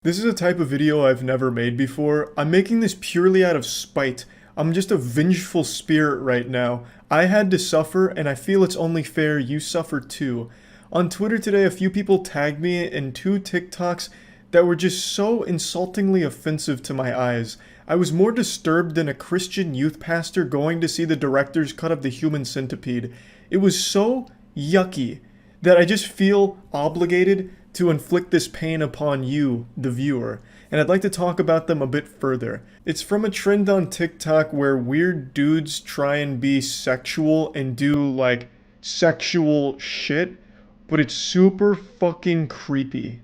This is a type of video I've never made before. I'm making this purely out of spite. I'm just a vengeful spirit right now. I had to suffer, and I feel it's only fair you suffer too. On Twitter today, a few people tagged me in 2 TikToks that were just so insultingly offensive to my eyes. I was more disturbed than a Christian youth pastor going to see the director's cut of The Human Centipede. It was so yucky that I just feel obligated to inflict this pain upon you, the viewer, and I'd like to talk about them a bit further. It's from a trend on TikTok where weird dudes try and be sexual and do, like, sexual shit, but it's super fucking creepy.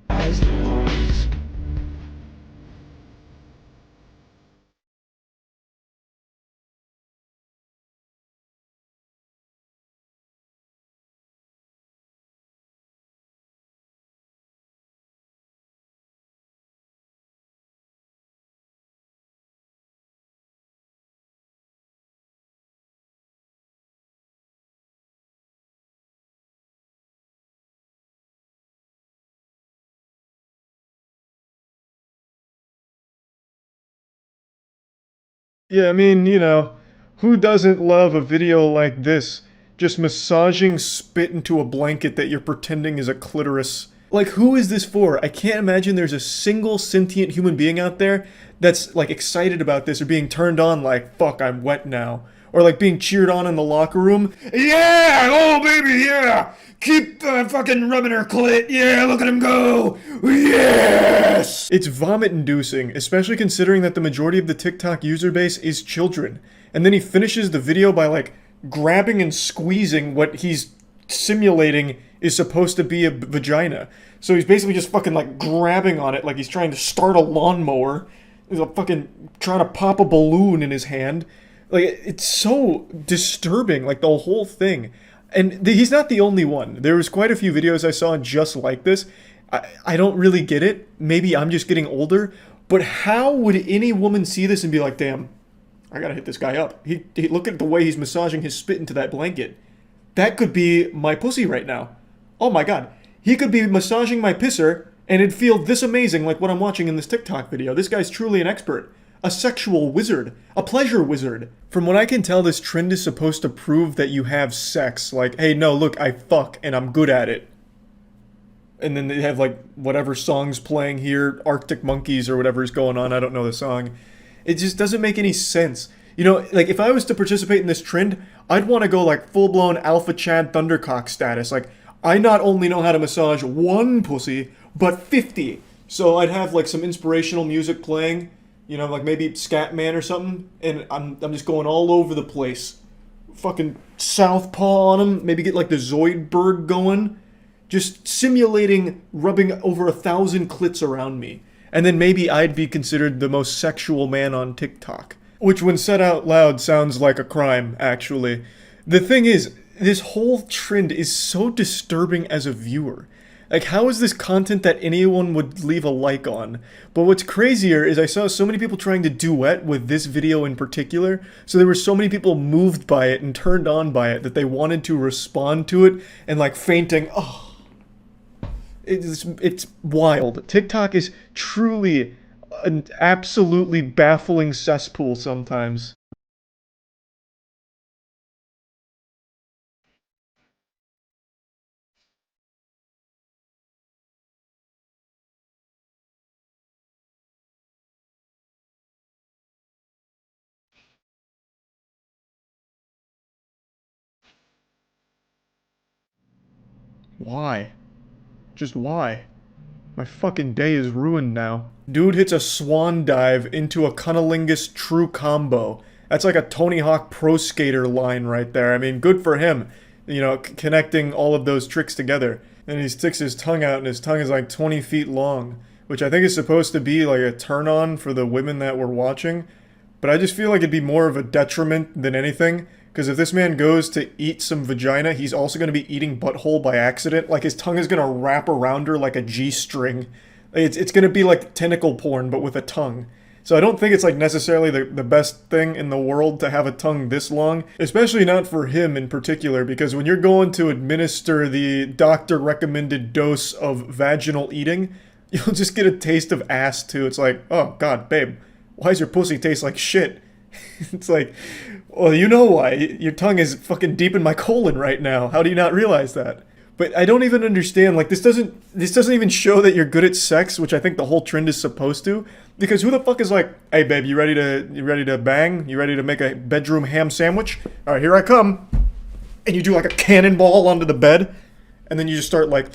Yeah, I mean, who doesn't love a video like this? Just massaging spit into a blanket that you're pretending is a clitoris. Like, who is this for? I can't imagine there's a single sentient human being out there that's, like, excited about this or being turned on like, fuck, I'm wet now. Or, like, being cheered on in the locker room. Yeah! Oh, baby, yeah! Keep fucking rubbing her clit. Yeah, look at him go. Yes! It's vomit-inducing, especially considering that the majority of the TikTok user base is children. And then he finishes the video by, like, grabbing and squeezing what he's simulating is supposed to be a vagina. So he's basically just fucking, like, grabbing on it like he's trying to start a lawnmower. He's like fucking trying to pop a balloon in his hand. Like, it's so disturbing, like, the whole thing. And he's not the only one. There was quite a few videos I saw just like this. I don't really get it. Maybe I'm just getting older. But how would any woman see this and be like, damn, I gotta hit this guy up. He look at the way he's massaging his spit into that blanket. That could be my pussy right now. Oh my god. He could be massaging my pisser, and it'd feel this amazing like what I'm watching in this TikTok video. This guy's truly an expert. A sexual wizard. A pleasure wizard. From what I can tell, this trend is supposed to prove that you have sex. Like, hey, no, look, I fuck, and I'm good at it. And then they have, like, whatever song's playing here, Arctic Monkeys or whatever is going on, I don't know the song. It just doesn't make any sense. You know, like, if I was to participate in this trend, I'd want to go, like, full-blown Alpha Chad Thundercock status. Like, I not only know how to massage one pussy, but 50. So I'd have, like, some inspirational music playing, you know, like maybe Scatman or something, and I'm just going all over the place. Fucking southpaw on him, maybe get, like, the Zoidberg going. Just simulating rubbing over 1,000 clits around me. And then maybe I'd be considered the most sexual man on TikTok. Which, when said out loud, sounds like a crime, actually. The thing is, this whole trend is so disturbing as a viewer. Like, how is this content that anyone would leave a like on? But what's crazier is I saw so many people trying to duet with this video in particular, so there were so many people moved by it and turned on by it that they wanted to respond to it and, like, fainting, oh. It's wild. TikTok is truly an absolutely baffling cesspool sometimes. Why? Just why? My fucking day is ruined now. Dude hits a swan dive into a cunnilingus true combo. That's like a Tony Hawk Pro Skater line right there. I mean, good for him. You know, connecting all of those tricks together. And he sticks his tongue out and his tongue is like 20 feet long. Which I think is supposed to be like a turn on for the women that we're watching. But I just feel like it'd be more of a detriment than anything. Because if this man goes to eat some vagina, he's also going to be eating butthole by accident. Like, his tongue is going to wrap around her like a G-string. It's going to be like tentacle porn, but with a tongue. So I don't think it's, like, necessarily the best thing in the world to have a tongue this long. Especially not for him in particular, because when you're going to administer the doctor-recommended dose of vaginal eating, You'll just get a taste of ass too. It's like, oh god, babe, why does your pussy taste like shit? It's like, well, you know why. Your tongue is fucking deep in my colon right now. How do you not realize that? But I don't even understand. Like, this doesn't even show that you're good at sex, which I think the whole trend is supposed to. Because who the fuck is like, hey babe, you ready to bang? You ready to make a bedroom ham sandwich? All right, here I come. And you do like a cannonball onto the bed, and then you just start like.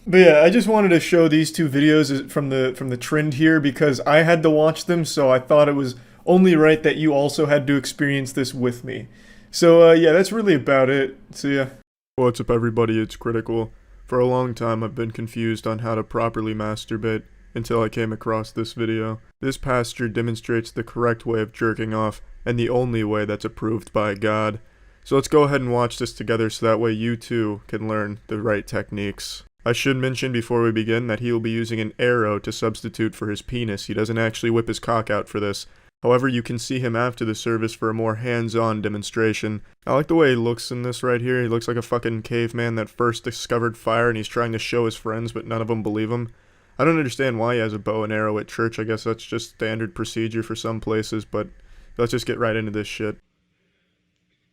But yeah, I just wanted to show these two videos from the trend here because I had to watch them, so I thought it was only right that you also had to experience this with me. So yeah, that's really about it. So yeah. What's up everybody, it's Critical. For a long time I've been confused on how to properly masturbate until I came across this video. This pasture demonstrates the correct way of jerking off and the only way that's approved by God. So let's go ahead and watch this together so that way you too can learn the right techniques. I should mention before we begin that he will be using an arrow to substitute for his penis. He doesn't actually whip his cock out for this. However, you can see him after the service for a more hands-on demonstration. I like the way he looks in this right here. He looks like a fucking caveman that first discovered fire and he's trying to show his friends, but none of them believe him. I don't understand why he has a bow and arrow at church. I guess that's just standard procedure for some places, but let's just get right into this shit.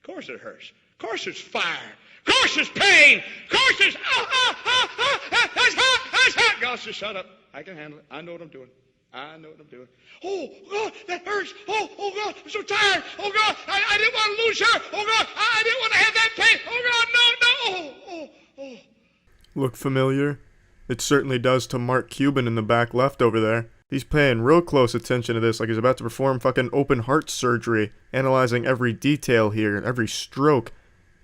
Of course it hurts. Of course there's fire. Of course there's pain. Of course there's that's hot. Gosh, just shut up. I can handle it. I know what I'm doing. I know what I'm doing. Oh, God, that hurts. Oh, God, I'm so tired. Oh, God, I didn't want to lose her. Oh, God, I didn't want to have that pain. Oh, God, no. Look familiar? It certainly does to Mark Cuban in the back left over there. He's paying real close attention to this like he's about to perform fucking open heart surgery, analyzing every detail here, every stroke.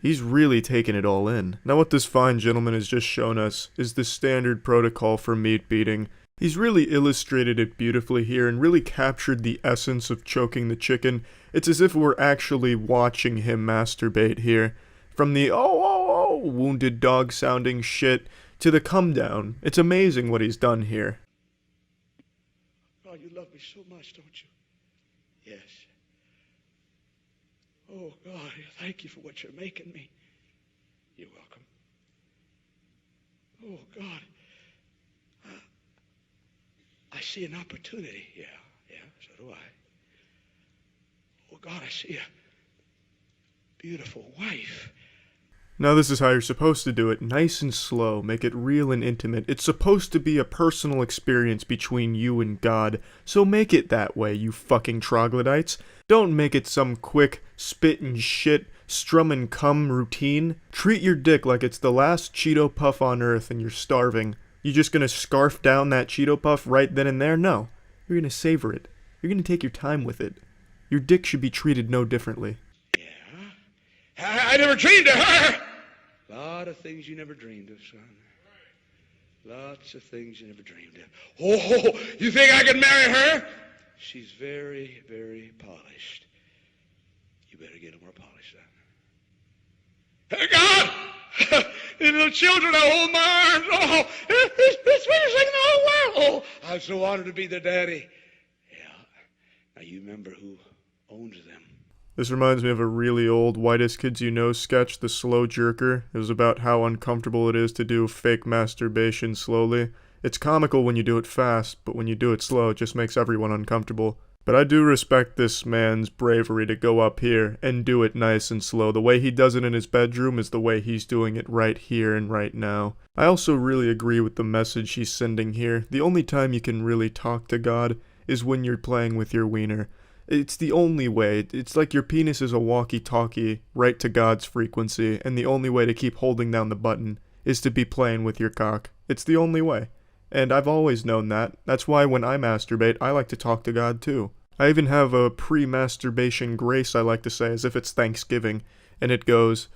He's really taking it all in. Now what this fine gentleman has just shown us is the standard protocol for meat beating. He's really illustrated it beautifully here and really captured the essence of choking the chicken. It's as if we're actually watching him masturbate here. From the wounded dog sounding shit to the come down. It's amazing what he's done here. God, you love me so much, don't you? Yes. Oh, God, thank you for what you're making me. You're welcome. Oh, God. I see an opportunity. Yeah, so do I. Oh, God, I see a beautiful wife. Now this is how you're supposed to do it, nice and slow, make it real and intimate. It's supposed to be a personal experience between you and God, so make it that way, you fucking troglodytes. Don't make it some quick, spit and shit, strum and cum routine. Treat your dick like it's the last Cheeto puff on earth and you're starving. You just gonna scarf down that Cheeto puff right then and there? No. You're gonna savor it. You're gonna take your time with it. Your dick should be treated no differently. Yeah? I never dreamed of her! A lot of things you never dreamed of, son. Lots of things you never dreamed of. Oh, you think I could marry her? She's very, very polished. You better get her more polished, son. God! The little children, I hold my arms. Oh, it's sweetest thing in the whole world. Oh, I'm so honored to be their daddy. Yeah. Now you remember who owns them. This reminds me of a really old Whitest Kids You Know sketch, The Slow Jerker. It was about how uncomfortable it is to do fake masturbation slowly. It's comical when you do it fast, but when you do it slow, it just makes everyone uncomfortable. But I do respect this man's bravery to go up here and do it nice and slow. The way he does it in his bedroom is the way he's doing it right here and right now. I also really agree with the message he's sending here. The only time you can really talk to God is when you're playing with your wiener. It's the only way. It's like your penis is a walkie-talkie right to God's frequency, and the only way to keep holding down the button is to be playing with your cock. It's the only way. And I've always known that. That's why when I masturbate, I like to talk to God too. I even have a pre-masturbation grace I like to say as if it's Thanksgiving, and it goes,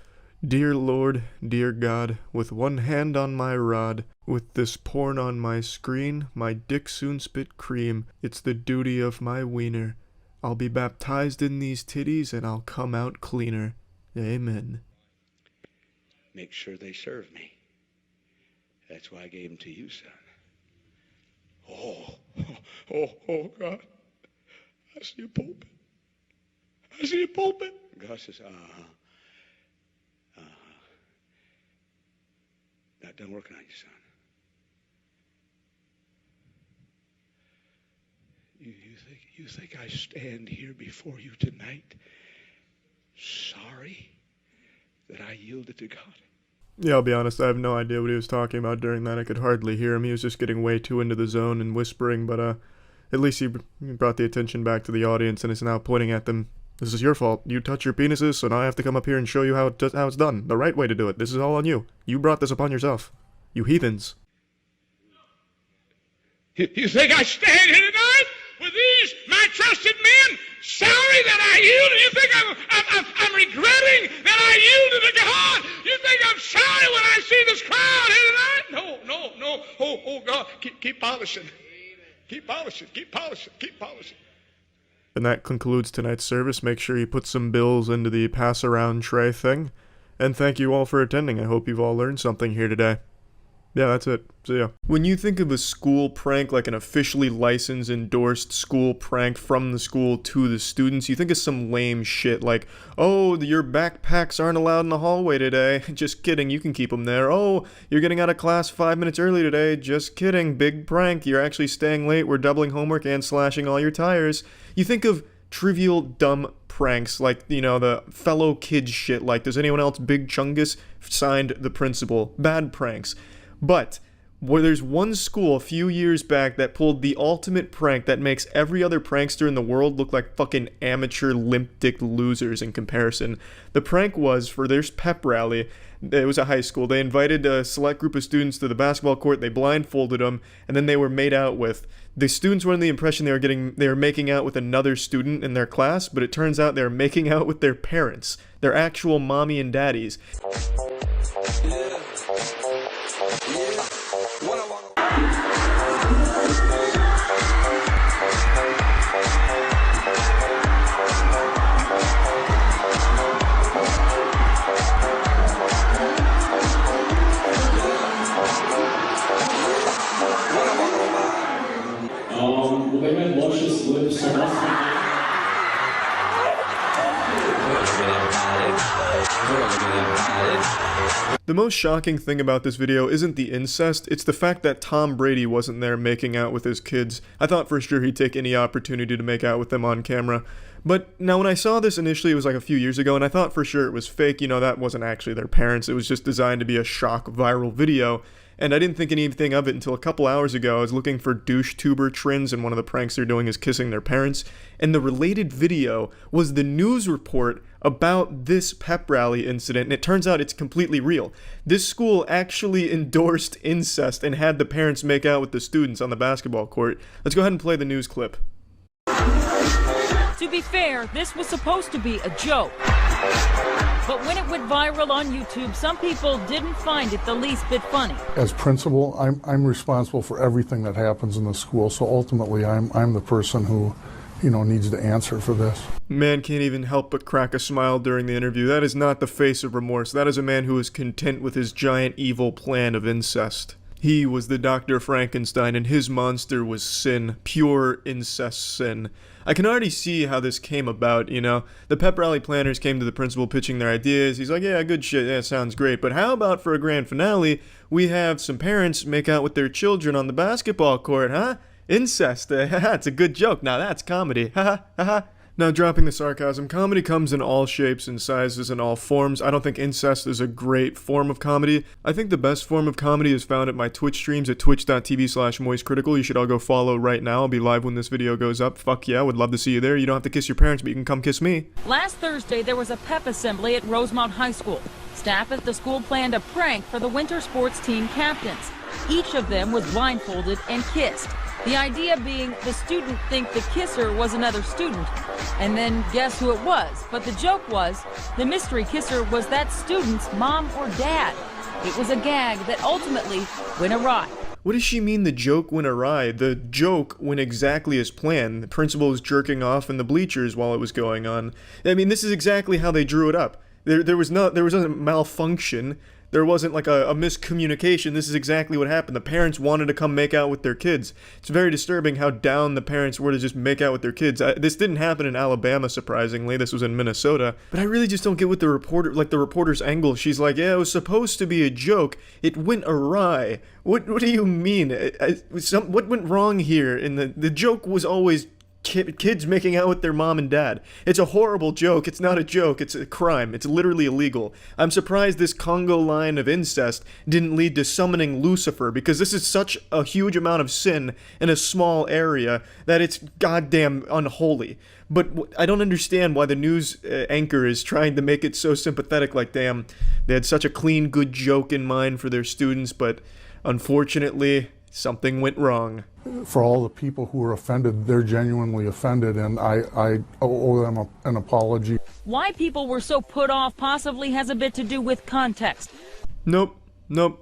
Dear Lord, dear God, with one hand on my rod, with this porn on my screen, my dick soon spit cream, it's the duty of my wiener. I'll be baptized in these titties and I'll come out cleaner. Amen. Make sure they serve me. That's why I gave them to you, son. Oh, God. I see a pulpit. I see a pulpit. God says, Not done working on you, son. You think I stand here before you tonight sorry that I yielded to God? Yeah, I'll be honest, I have no idea what he was talking about during that. I could hardly hear him. He was just getting way too into the zone and whispering, but at least he brought the attention back to the audience and is now pointing at them. This is your fault. You touch your penises, so now I have to come up here and show you how it's done. The right way to do it. This is all on you. You brought this upon yourself. You heathens. You think I stand here tonight with these, my trusted men, sorry that I yielded? You think I'm regretting that I yielded to God? You think I'm sorry when I see this crowd here tonight? No. Oh, God, keep polishing. Keep polishing. And that concludes tonight's service. Make sure you put some bills into the pass-around tray thing. And thank you all for attending. I hope you've all learned something here today. Yeah, that's it. See ya. When you think of a school prank, like an officially licensed, endorsed school prank from the school to the students, you think of some lame shit like, oh, your backpacks aren't allowed in the hallway today. Just kidding, you can keep them there. Oh, you're getting out of class 5 minutes early today. Just kidding, big prank. You're actually staying late. We're doubling homework and slashing all your tires. You think of trivial, dumb pranks like, you know, the fellow kids shit like, does anyone else Big Chungus? Signed the principal. Bad pranks. But where there's one school a few years back that pulled the ultimate prank that makes every other prankster in the world look like fucking amateur limp-dick losers in comparison. The prank was, for their pep rally, it was a high school, they invited a select group of students to the basketball court, they blindfolded them, and then they were made out with. The students were under the impression they were making out with another student in their class, but it turns out they were making out with their parents, their actual mommy and daddies. They had luscious lips and The most shocking thing about this video isn't the incest, it's the fact that Tom Brady wasn't there making out with his kids. I thought for sure he'd take any opportunity to make out with them on camera. But now when I saw this initially, it was like a few years ago, and I thought for sure it was fake. You know, that wasn't actually their parents. It was just designed to be a shock viral video. And I didn't think anything of it until a couple hours ago. I was looking for douche tuber trends, and one of the pranks they're doing is kissing their parents. And the related video was the news report about this pep rally incident, and it turns out it's completely real. This school actually endorsed incest and had the parents make out with the students on the basketball court. Let's go ahead and play the news clip. To be fair, this was supposed to be a joke. But when it went viral on YouTube, some people didn't find it the least bit funny. As principal, I'm responsible for everything that happens in the school, so ultimately I'm the person who, you know, needs to answer for this. Man can't even help but crack a smile during the interview. That is not the face of remorse. That is a man who is content with his giant evil plan of incest. He was the Dr. Frankenstein, and his monster was sin. Pure incest sin. I can already see how this came about, you know. The pep rally planners came to the principal pitching their ideas. He's like, yeah, good shit, yeah, sounds great. But how about for a grand finale, we have some parents make out with their children on the basketball court, huh? Incest, it's a good joke. Now that's comedy, ha ha ha. Now, dropping the sarcasm, comedy comes in all shapes and sizes and all forms. I don't think incest is a great form of comedy. I think the best form of comedy is found at my Twitch streams at twitch.tv/moistcritical. You should all go follow right now. I'll be live when this video goes up. Fuck yeah, would love to see you there. You don't have to kiss your parents, but you can come kiss me. Last Thursday, there was a pep assembly at Rosemount High School. Staff at the school planned a prank for the winter sports team captains. Each of them was blindfolded and kissed. The idea being the student think the kisser was another student, and then guess who it was. But the joke was, the mystery kisser was that student's mom or dad. It was a gag that ultimately went awry. What does she mean the joke went awry? The joke went exactly as planned. The principal was jerking off in the bleachers while it was going on. I mean, this is exactly how they drew it up. There was no malfunction. There wasn't like a miscommunication. This is exactly what happened. The parents wanted to come make out with their kids. It's very disturbing how down the parents were to just make out with their kids. This didn't happen in Alabama, surprisingly. This was in Minnesota. But I really just don't get what the reporter's angle. She's like, yeah, it was supposed to be a joke. It went awry. What do you mean? What went wrong here? And the joke was always kids making out with their mom and dad. It's a horrible joke. It's not a joke. It's a crime. It's literally illegal. I'm surprised this Congo line of incest didn't lead to summoning Lucifer, because this is such a huge amount of sin in a small area that it's goddamn unholy. But I don't understand why the news anchor is trying to make it so sympathetic, like, damn, they had such a clean, good joke in mind for their students, but unfortunately, something went wrong. For all the people who are offended, they're genuinely offended, and I owe them an apology. Why people were so put off possibly has a bit to do with context. Nope.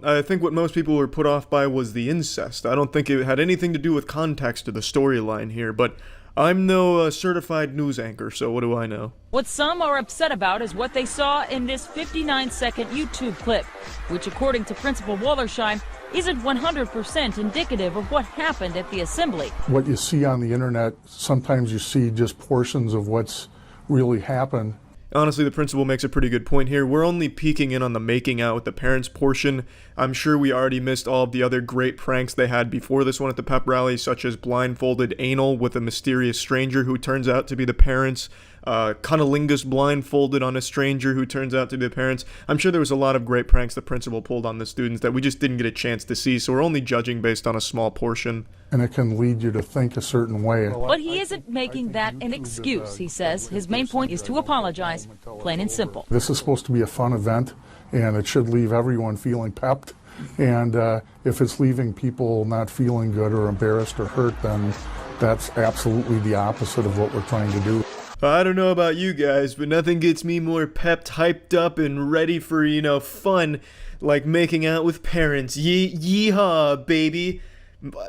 I think what most people were put off by was the incest. I don't think it had anything to do with context or the storyline here, but I'm no certified news anchor, so what do I know? What some are upset about is what they saw in this 59-second YouTube clip, which, according to Principal Wallersheim, isn't 100% indicative of what happened at the assembly. What you see on the internet, sometimes you see just portions of what's really happened. Honestly, the principal makes a pretty good point here. We're only peeking in on the making out with the parents portion. I'm sure we already missed all of the other great pranks they had before this one at the pep rally, such as blindfolded anal with a mysterious stranger who turns out to be the parents, cunnilingus blindfolded on a stranger who turns out to be the parents. I'm sure there was a lot of great pranks the principal pulled on the students that we just didn't get a chance to see, so we're only judging based on a small portion. And it can lead you to think a certain way. But he isn't making that an excuse, he says. His main point is to apologize, plain and simple. This is supposed to be a fun event, and it should leave everyone feeling pepped. And if it's leaving people not feeling good or embarrassed or hurt, then that's absolutely the opposite of what we're trying to do. I don't know about you guys, but nothing gets me more pepped, hyped up, and ready for, fun like making out with parents. Yeehaw, baby.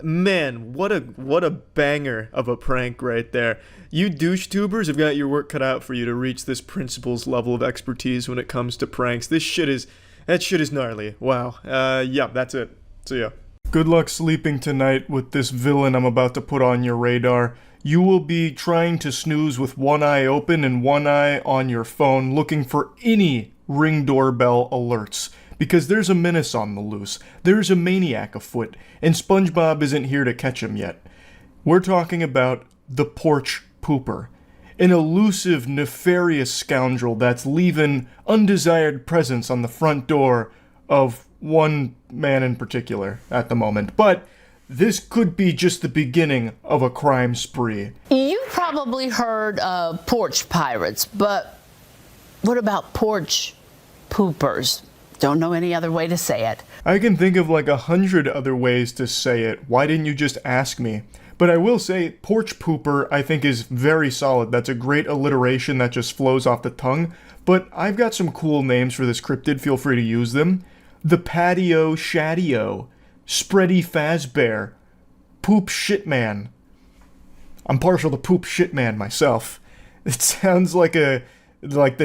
Man, what a banger of a prank right there. You douche tubers have got your work cut out for you to reach this principal's level of expertise when it comes to pranks. That shit is gnarly. Wow. Yeah, that's it. See ya. Good luck sleeping tonight with this villain I'm about to put on your radar. You will be trying to snooze with one eye open and one eye on your phone, looking for any Ring doorbell alerts. Because there's a menace on the loose, there's a maniac afoot, and SpongeBob isn't here to catch him yet. We're talking about the Porch Pooper, an elusive, nefarious scoundrel that's leaving undesired presence on the front door of one man in particular at the moment. But this could be just the beginning of a crime spree. You've probably heard of porch pirates, but what about porch poopers? Don't know any other way to say it. I can think of like 100 other ways to say it. Why didn't you just ask me? But I will say, Porch Pooper, I think, is very solid. That's a great alliteration that just flows off the tongue. But I've got some cool names for this cryptid. Feel free to use them. The Patio Shadio, Spready Fazbear, Poop Shitman. I'm partial to Poop Shitman myself. It sounds like the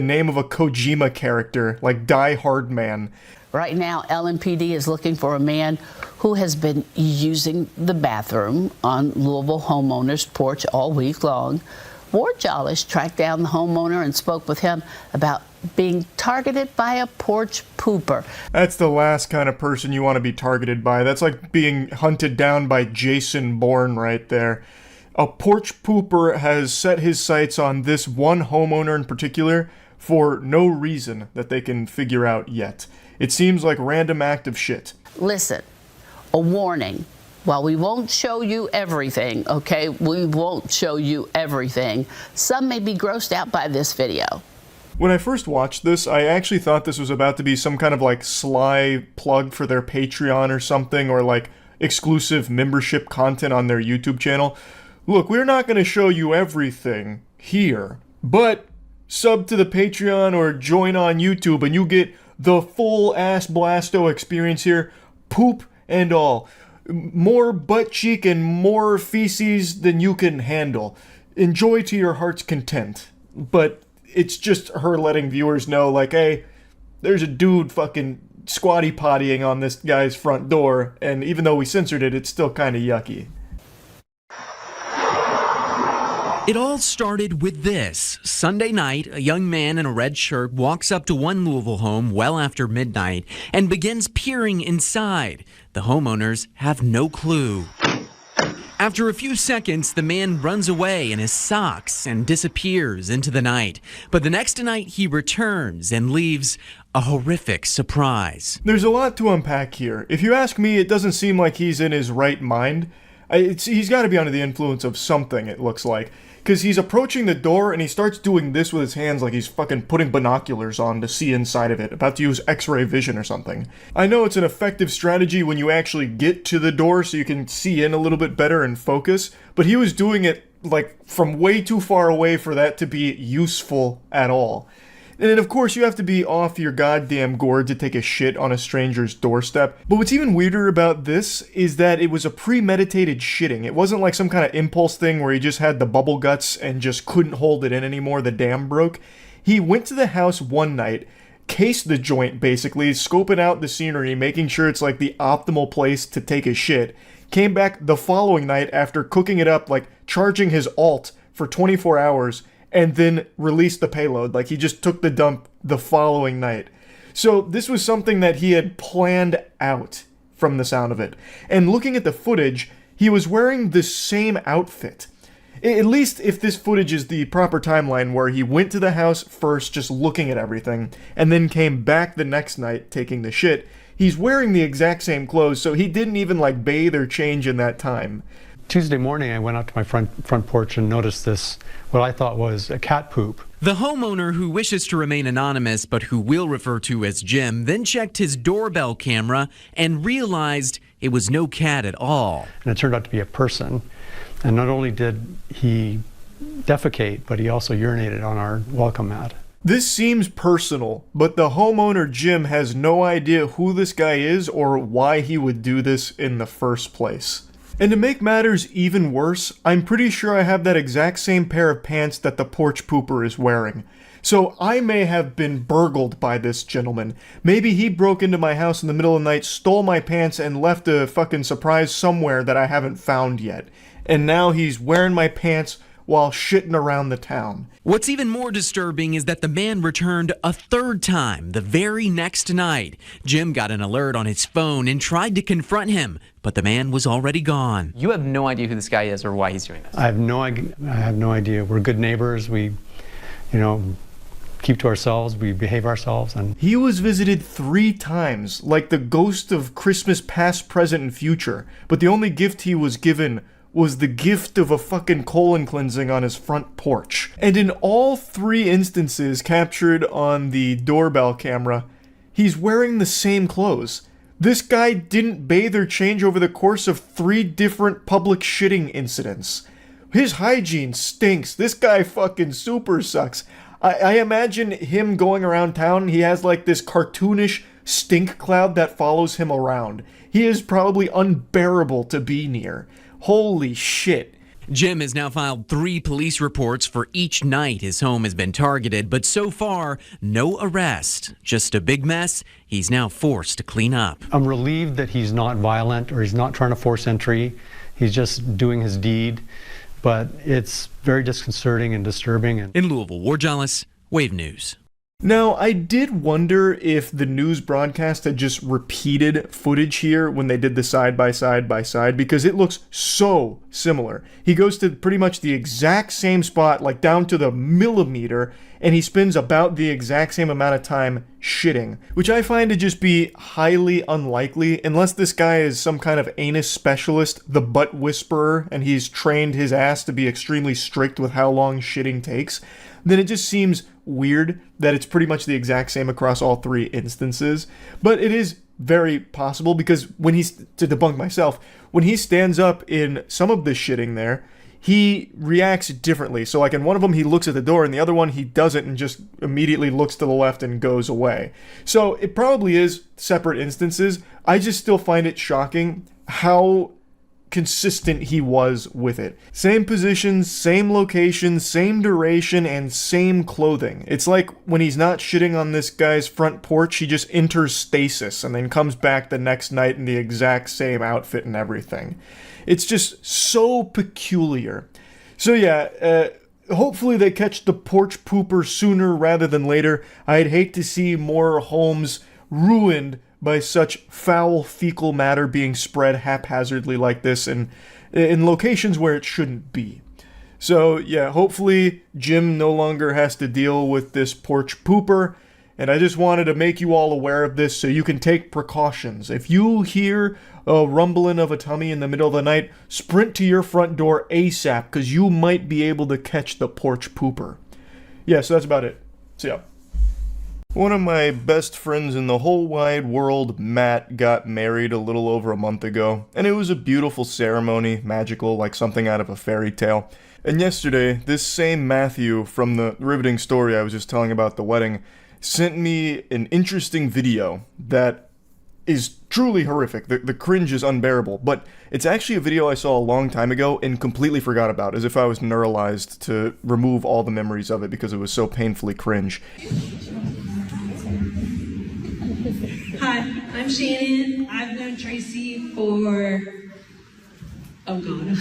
name of a Kojima character, like Die Hard Man. Right now, LMPD is looking for a man who has been using the bathroom on Louisville homeowner's porch all week long. Ward Jollish tracked down the homeowner and spoke with him about being targeted by a porch pooper. That's the last kind of person you want to be targeted by. That's like being hunted down by Jason Bourne right there. A porch pooper has set his sights on this one homeowner in particular for no reason that they can figure out yet. It seems like random act of shit. Listen, a warning. While we won't show you everything, okay? We won't show you everything. Some may be grossed out by this video. When I first watched this, I actually thought this was about to be some kind of like sly plug for their Patreon or something, or like exclusive membership content on their YouTube channel. Look, we're not going to show you everything here, but sub to the Patreon or join on YouTube and you get the full ass blasto experience here, poop and all. More butt cheek and more feces than you can handle. Enjoy to your heart's content. But it's just her letting viewers know, like, hey, there's a dude fucking squatty pottying on this guy's front door, and even though we censored it, it's still kind of yucky. It all started with this. Sunday night, a young man in a red shirt walks up to one Louisville home well after midnight and begins peering inside. The homeowners have no clue. After a few seconds, the man runs away in his socks and disappears into the night. But the next night, he returns and leaves a horrific surprise. There's a lot to unpack here. If you ask me, it doesn't seem like he's in his right mind. He's got to be under the influence of something, it looks like. Because he's approaching the door and he starts doing this with his hands like he's fucking putting binoculars on to see inside of it, about to use X-ray vision or something. I know it's an effective strategy when you actually get to the door so you can see in a little bit better and focus, but he was doing it like from way too far away for that to be useful at all. And of course, you have to be off your goddamn gourd to take a shit on a stranger's doorstep. But what's even weirder about this is that it was a premeditated shitting. It wasn't like some kind of impulse thing where he just had the bubble guts and just couldn't hold it in anymore, the dam broke. He went to the house one night, cased the joint basically, scoping out the scenery, making sure it's like the optimal place to take a shit. Came back the following night after cooking it up, like charging his alt for 24 hours, and then released the payload. Like, he just took the dump the following night. So this was something that he had planned out from the sound of it. And looking at the footage, he was wearing the same outfit. At least if this footage is the proper timeline where he went to the house first just looking at everything, and then came back the next night taking the shit, he's wearing the exact same clothes, so he didn't even like bathe or change in that time. Tuesday morning, I went out to my front porch and noticed this, what I thought was a cat poop. The homeowner, who wishes to remain anonymous but who we'll refer to as Jim, then checked his doorbell camera and realized it was no cat at all. And it turned out to be a person. And not only did he defecate, but he also urinated on our welcome mat. This seems personal, but the homeowner Jim has no idea who this guy is or why he would do this in the first place. And to make matters even worse, I'm pretty sure I have that exact same pair of pants that the porch pooper is wearing. So I may have been burgled by this gentleman. Maybe he broke into my house in the middle of the night, stole my pants, and left a fucking surprise somewhere that I haven't found yet. And now he's wearing my pants while shitting around the town. What's even more disturbing is that the man returned a third time the very next night. Jim got an alert on his phone and tried to confront him, but the man was already gone. You have no idea who this guy is or why he's doing this? I have no idea. We're good neighbors. We, keep to ourselves. We behave ourselves. And he was visited 3 times, like the ghost of Christmas past, present, and future. But the only gift he was given was the gift of a fucking colon cleansing on his front porch. And in all 3 instances captured on the doorbell camera, he's wearing the same clothes. This guy didn't bathe or change over the course of 3 different public shitting incidents. His hygiene stinks. This guy fucking super sucks. I imagine him going around town, he has like this cartoonish stink cloud that follows him around. He is probably unbearable to be near. Holy shit. Jim has now filed 3 police reports for each night his home has been targeted, but so far, no arrest. Just a big mess he's now forced to clean up. I'm relieved that he's not violent or he's not trying to force entry. He's just doing his deed. But it's very disconcerting and disturbing. In Louisville, Ward Jollis, Wave News. Now, I did wonder if the news broadcast had just repeated footage here when they did the side by side, because it looks so similar. He goes to pretty much the exact same spot, like down to the millimeter, and he spends about the exact same amount of time shitting, which I find to just be highly unlikely, unless this guy is some kind of anus specialist, the butt whisperer, and he's trained his ass to be extremely strict with how long shitting takes. Then it just seems weird that it's pretty much the exact same across all 3 instances. But it is very possible because when to debunk myself, when he stands up in some of the shitting there, he reacts differently. So like in one of them, he looks at the door, and the other one, he doesn't and just immediately looks to the left and goes away. So it probably is separate instances. I just still find it shocking how consistent he was with it. Same position, same location, same duration, and same clothing. It's like when he's not shitting on this guy's front porch, he just enters stasis and then comes back the next night in the exact same outfit and everything. It's just so peculiar. So yeah, hopefully they catch the porch pooper sooner rather than later. I'd hate to see more homes ruined by such foul fecal matter being spread haphazardly like this, and in locations where it shouldn't be. So yeah, hopefully Jim no longer has to deal with this porch pooper, and I just wanted to make you all aware of this so you can take precautions. If you hear a rumbling of a tummy in the middle of the night, sprint to your front door ASAP, because you might be able to catch the porch pooper. Yeah, so that's about it. See ya. One of my best friends in the whole wide world, Matt, got married a little over a month ago, and it was a beautiful ceremony, magical, like something out of a fairy tale. And yesterday, this same Matthew from the riveting story I was just telling about the wedding sent me an interesting video that is truly horrific. The cringe is unbearable, but it's actually a video I saw a long time ago and completely forgot about, as if I was neuralized to remove all the memories of it because it was so painfully cringe. Hi, I'm Shannon. I've known Tracy for, oh god,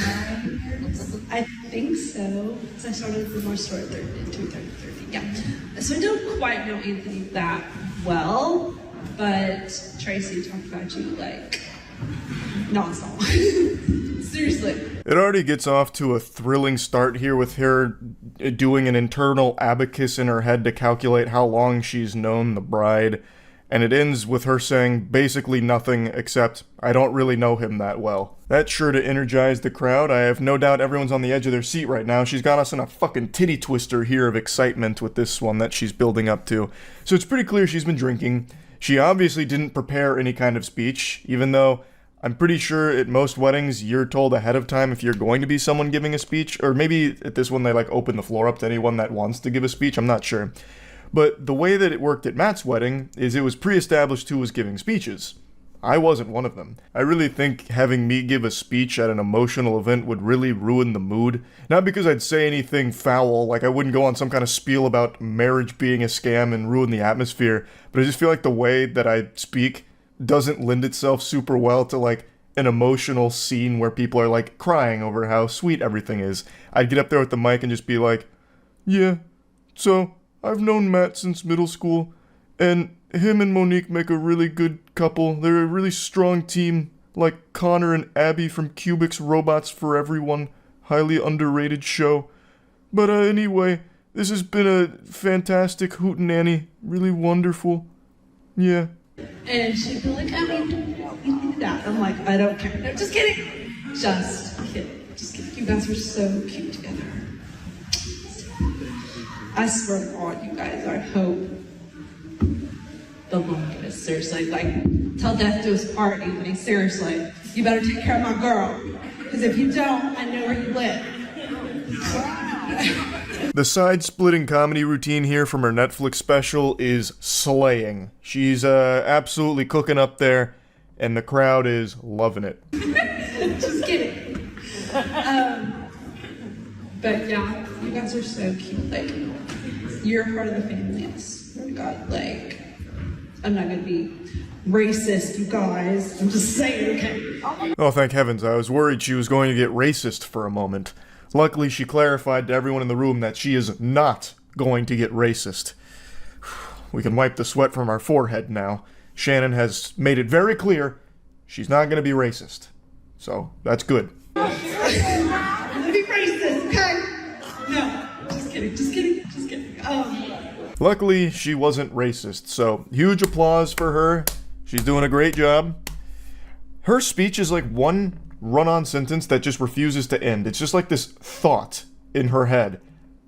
I think so. So I started the North Store at 2:30. Yeah. So I don't quite know Anthony that well, but Tracy talked about you like nonstop. Seriously. It already gets off to a thrilling start here with her doing an internal abacus in her head to calculate how long she's known the bride. And it ends with her saying basically nothing except, I don't really know him that well. That's sure to energize the crowd. I have no doubt everyone's on the edge of their seat right now. She's got us in a fucking titty twister here of excitement with this one that she's building up to. So it's pretty clear she's been drinking. She obviously didn't prepare any kind of speech, even though I'm pretty sure at most weddings you're told ahead of time if you're going to be someone giving a speech, or maybe at this one they like open the floor up to anyone that wants to give a speech, I'm not sure. But the way that it worked at Matt's wedding is it was pre-established who was giving speeches. I wasn't one of them. I really think having me give a speech at an emotional event would really ruin the mood. Not because I'd say anything foul, like I wouldn't go on some kind of spiel about marriage being a scam and ruin the atmosphere, but I just feel like the way that I speak doesn't lend itself super well to like an emotional scene where people are like crying over how sweet everything is. I'd get up there with the mic and just be like, yeah, so I've known Matt since middle school, and him and Monique make a really good couple. They're a really strong team, like Connor and Abby from Cubics Robots for Everyone. Highly underrated show. But anyway, this has been a fantastic hootenanny. Really wonderful. Yeah. And she'd be like, I mean, you do that. I'm like, I don't care. No, just kidding. Just kidding. Just kidding. You guys are so cute together. I swear to God, you guys, I hope the longest. Seriously, like, till death do us part, Anthony. Seriously, you better take care of my girl. Because if you don't, I know where you live. The side-splitting comedy routine here from her Netflix special is slaying. She's absolutely cooking up there, and the crowd is loving it. Just kidding. But yeah, you guys are so cute. Like, you're part of the family. I swear to God, like, I'm not gonna be racist, you guys. I'm just saying, okay? Oh, thank heavens. I was worried she was going to get racist for a moment. Luckily, she clarified to everyone in the room that she is not going to get racist. We can wipe the sweat from our forehead now. Shannon has made it very clear she's not going to be racist. So, that's good. I'm gonna be racist, okay? No, just kidding, just kidding, just kidding. Luckily, she wasn't racist, so huge applause for her. She's doing a great job. Her speech is like one run-on sentence that just refuses to end. It's just like this thought in her head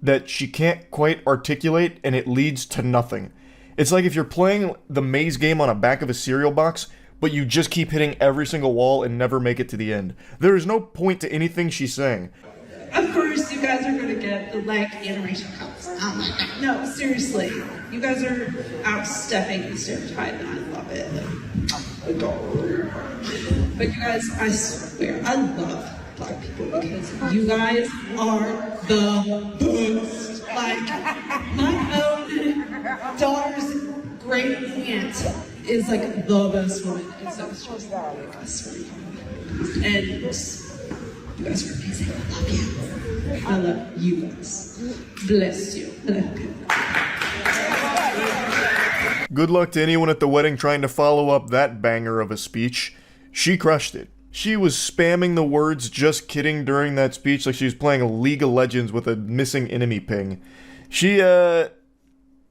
that she can't quite articulate, and it leads to nothing. It's like if you're playing the maze game on a back of a cereal box, but you just keep hitting every single wall and never make it to the end. There is no point to anything she's saying. Of course, you guys are gonna get the like interracial couples. Oh my God. No, seriously, you guys are outstepping the stereotype, and I love it. Like, adore. But you guys, I swear, I love Black people because you guys are the best. Like, my own daughter's great aunt is like the best woman. And so it's just like, I swear to God. And you guys are amazing. I love you. I love you guys. Bless you. I love you. Good luck to anyone at the wedding trying to follow up that banger of a speech. She crushed it. She was spamming the words "just kidding" during that speech like she was playing League of Legends with a missing enemy ping. She,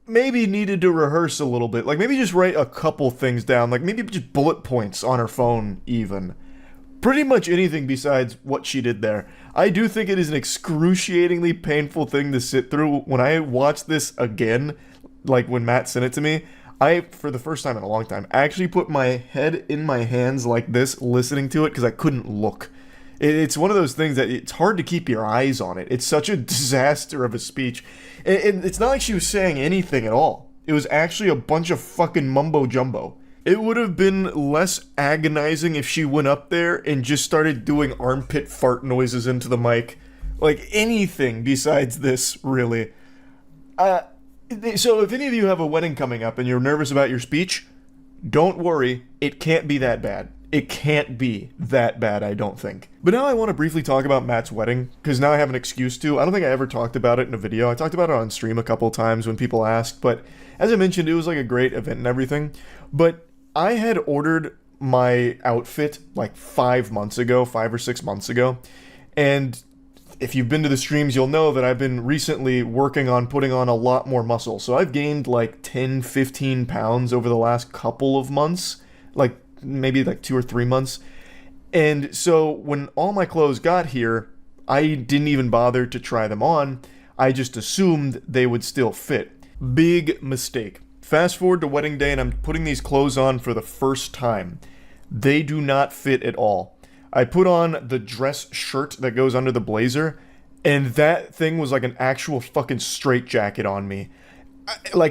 maybe needed to rehearse a little bit. Like, maybe just write a couple things down. Like, maybe just bullet points on her phone, even. Pretty much anything besides what she did there. I do think it is an excruciatingly painful thing to sit through. When I watched this again, like when Matt sent it to me, I, for the first time in a long time, actually put my head in my hands like this, listening to it, because I couldn't look. It's one of those things that it's hard to keep your eyes on it. It's such a disaster of a speech. And it's not like she was saying anything at all. It was actually a bunch of fucking mumbo-jumbo. It would have been less agonizing if she went up there and just started doing armpit fart noises into the mic. Like, anything besides this, really. So if any of you have a wedding coming up and you're nervous about your speech, don't worry, it can't be that bad. It can't be that bad, I don't think. But now I want to briefly talk about Matt's wedding, because now I have an excuse to. I don't think I ever talked about it in a video. I talked about it on stream a couple times when people asked, but as I mentioned, it was like a great event and everything. But I had ordered my outfit like 5 or 6 months ago, and if you've been to the streams, you'll know that I've been recently working on putting on a lot more muscle. So I've gained like 10, 15 pounds over the last couple of months, like maybe like 2 or 3 months. And so when all my clothes got here, I didn't even bother to try them on. I just assumed they would still fit. Big mistake. Fast forward to wedding day and I'm putting these clothes on for the first time. They do not fit at all. I put on the dress shirt that goes under the blazer, and that thing was like an actual fucking straitjacket on me.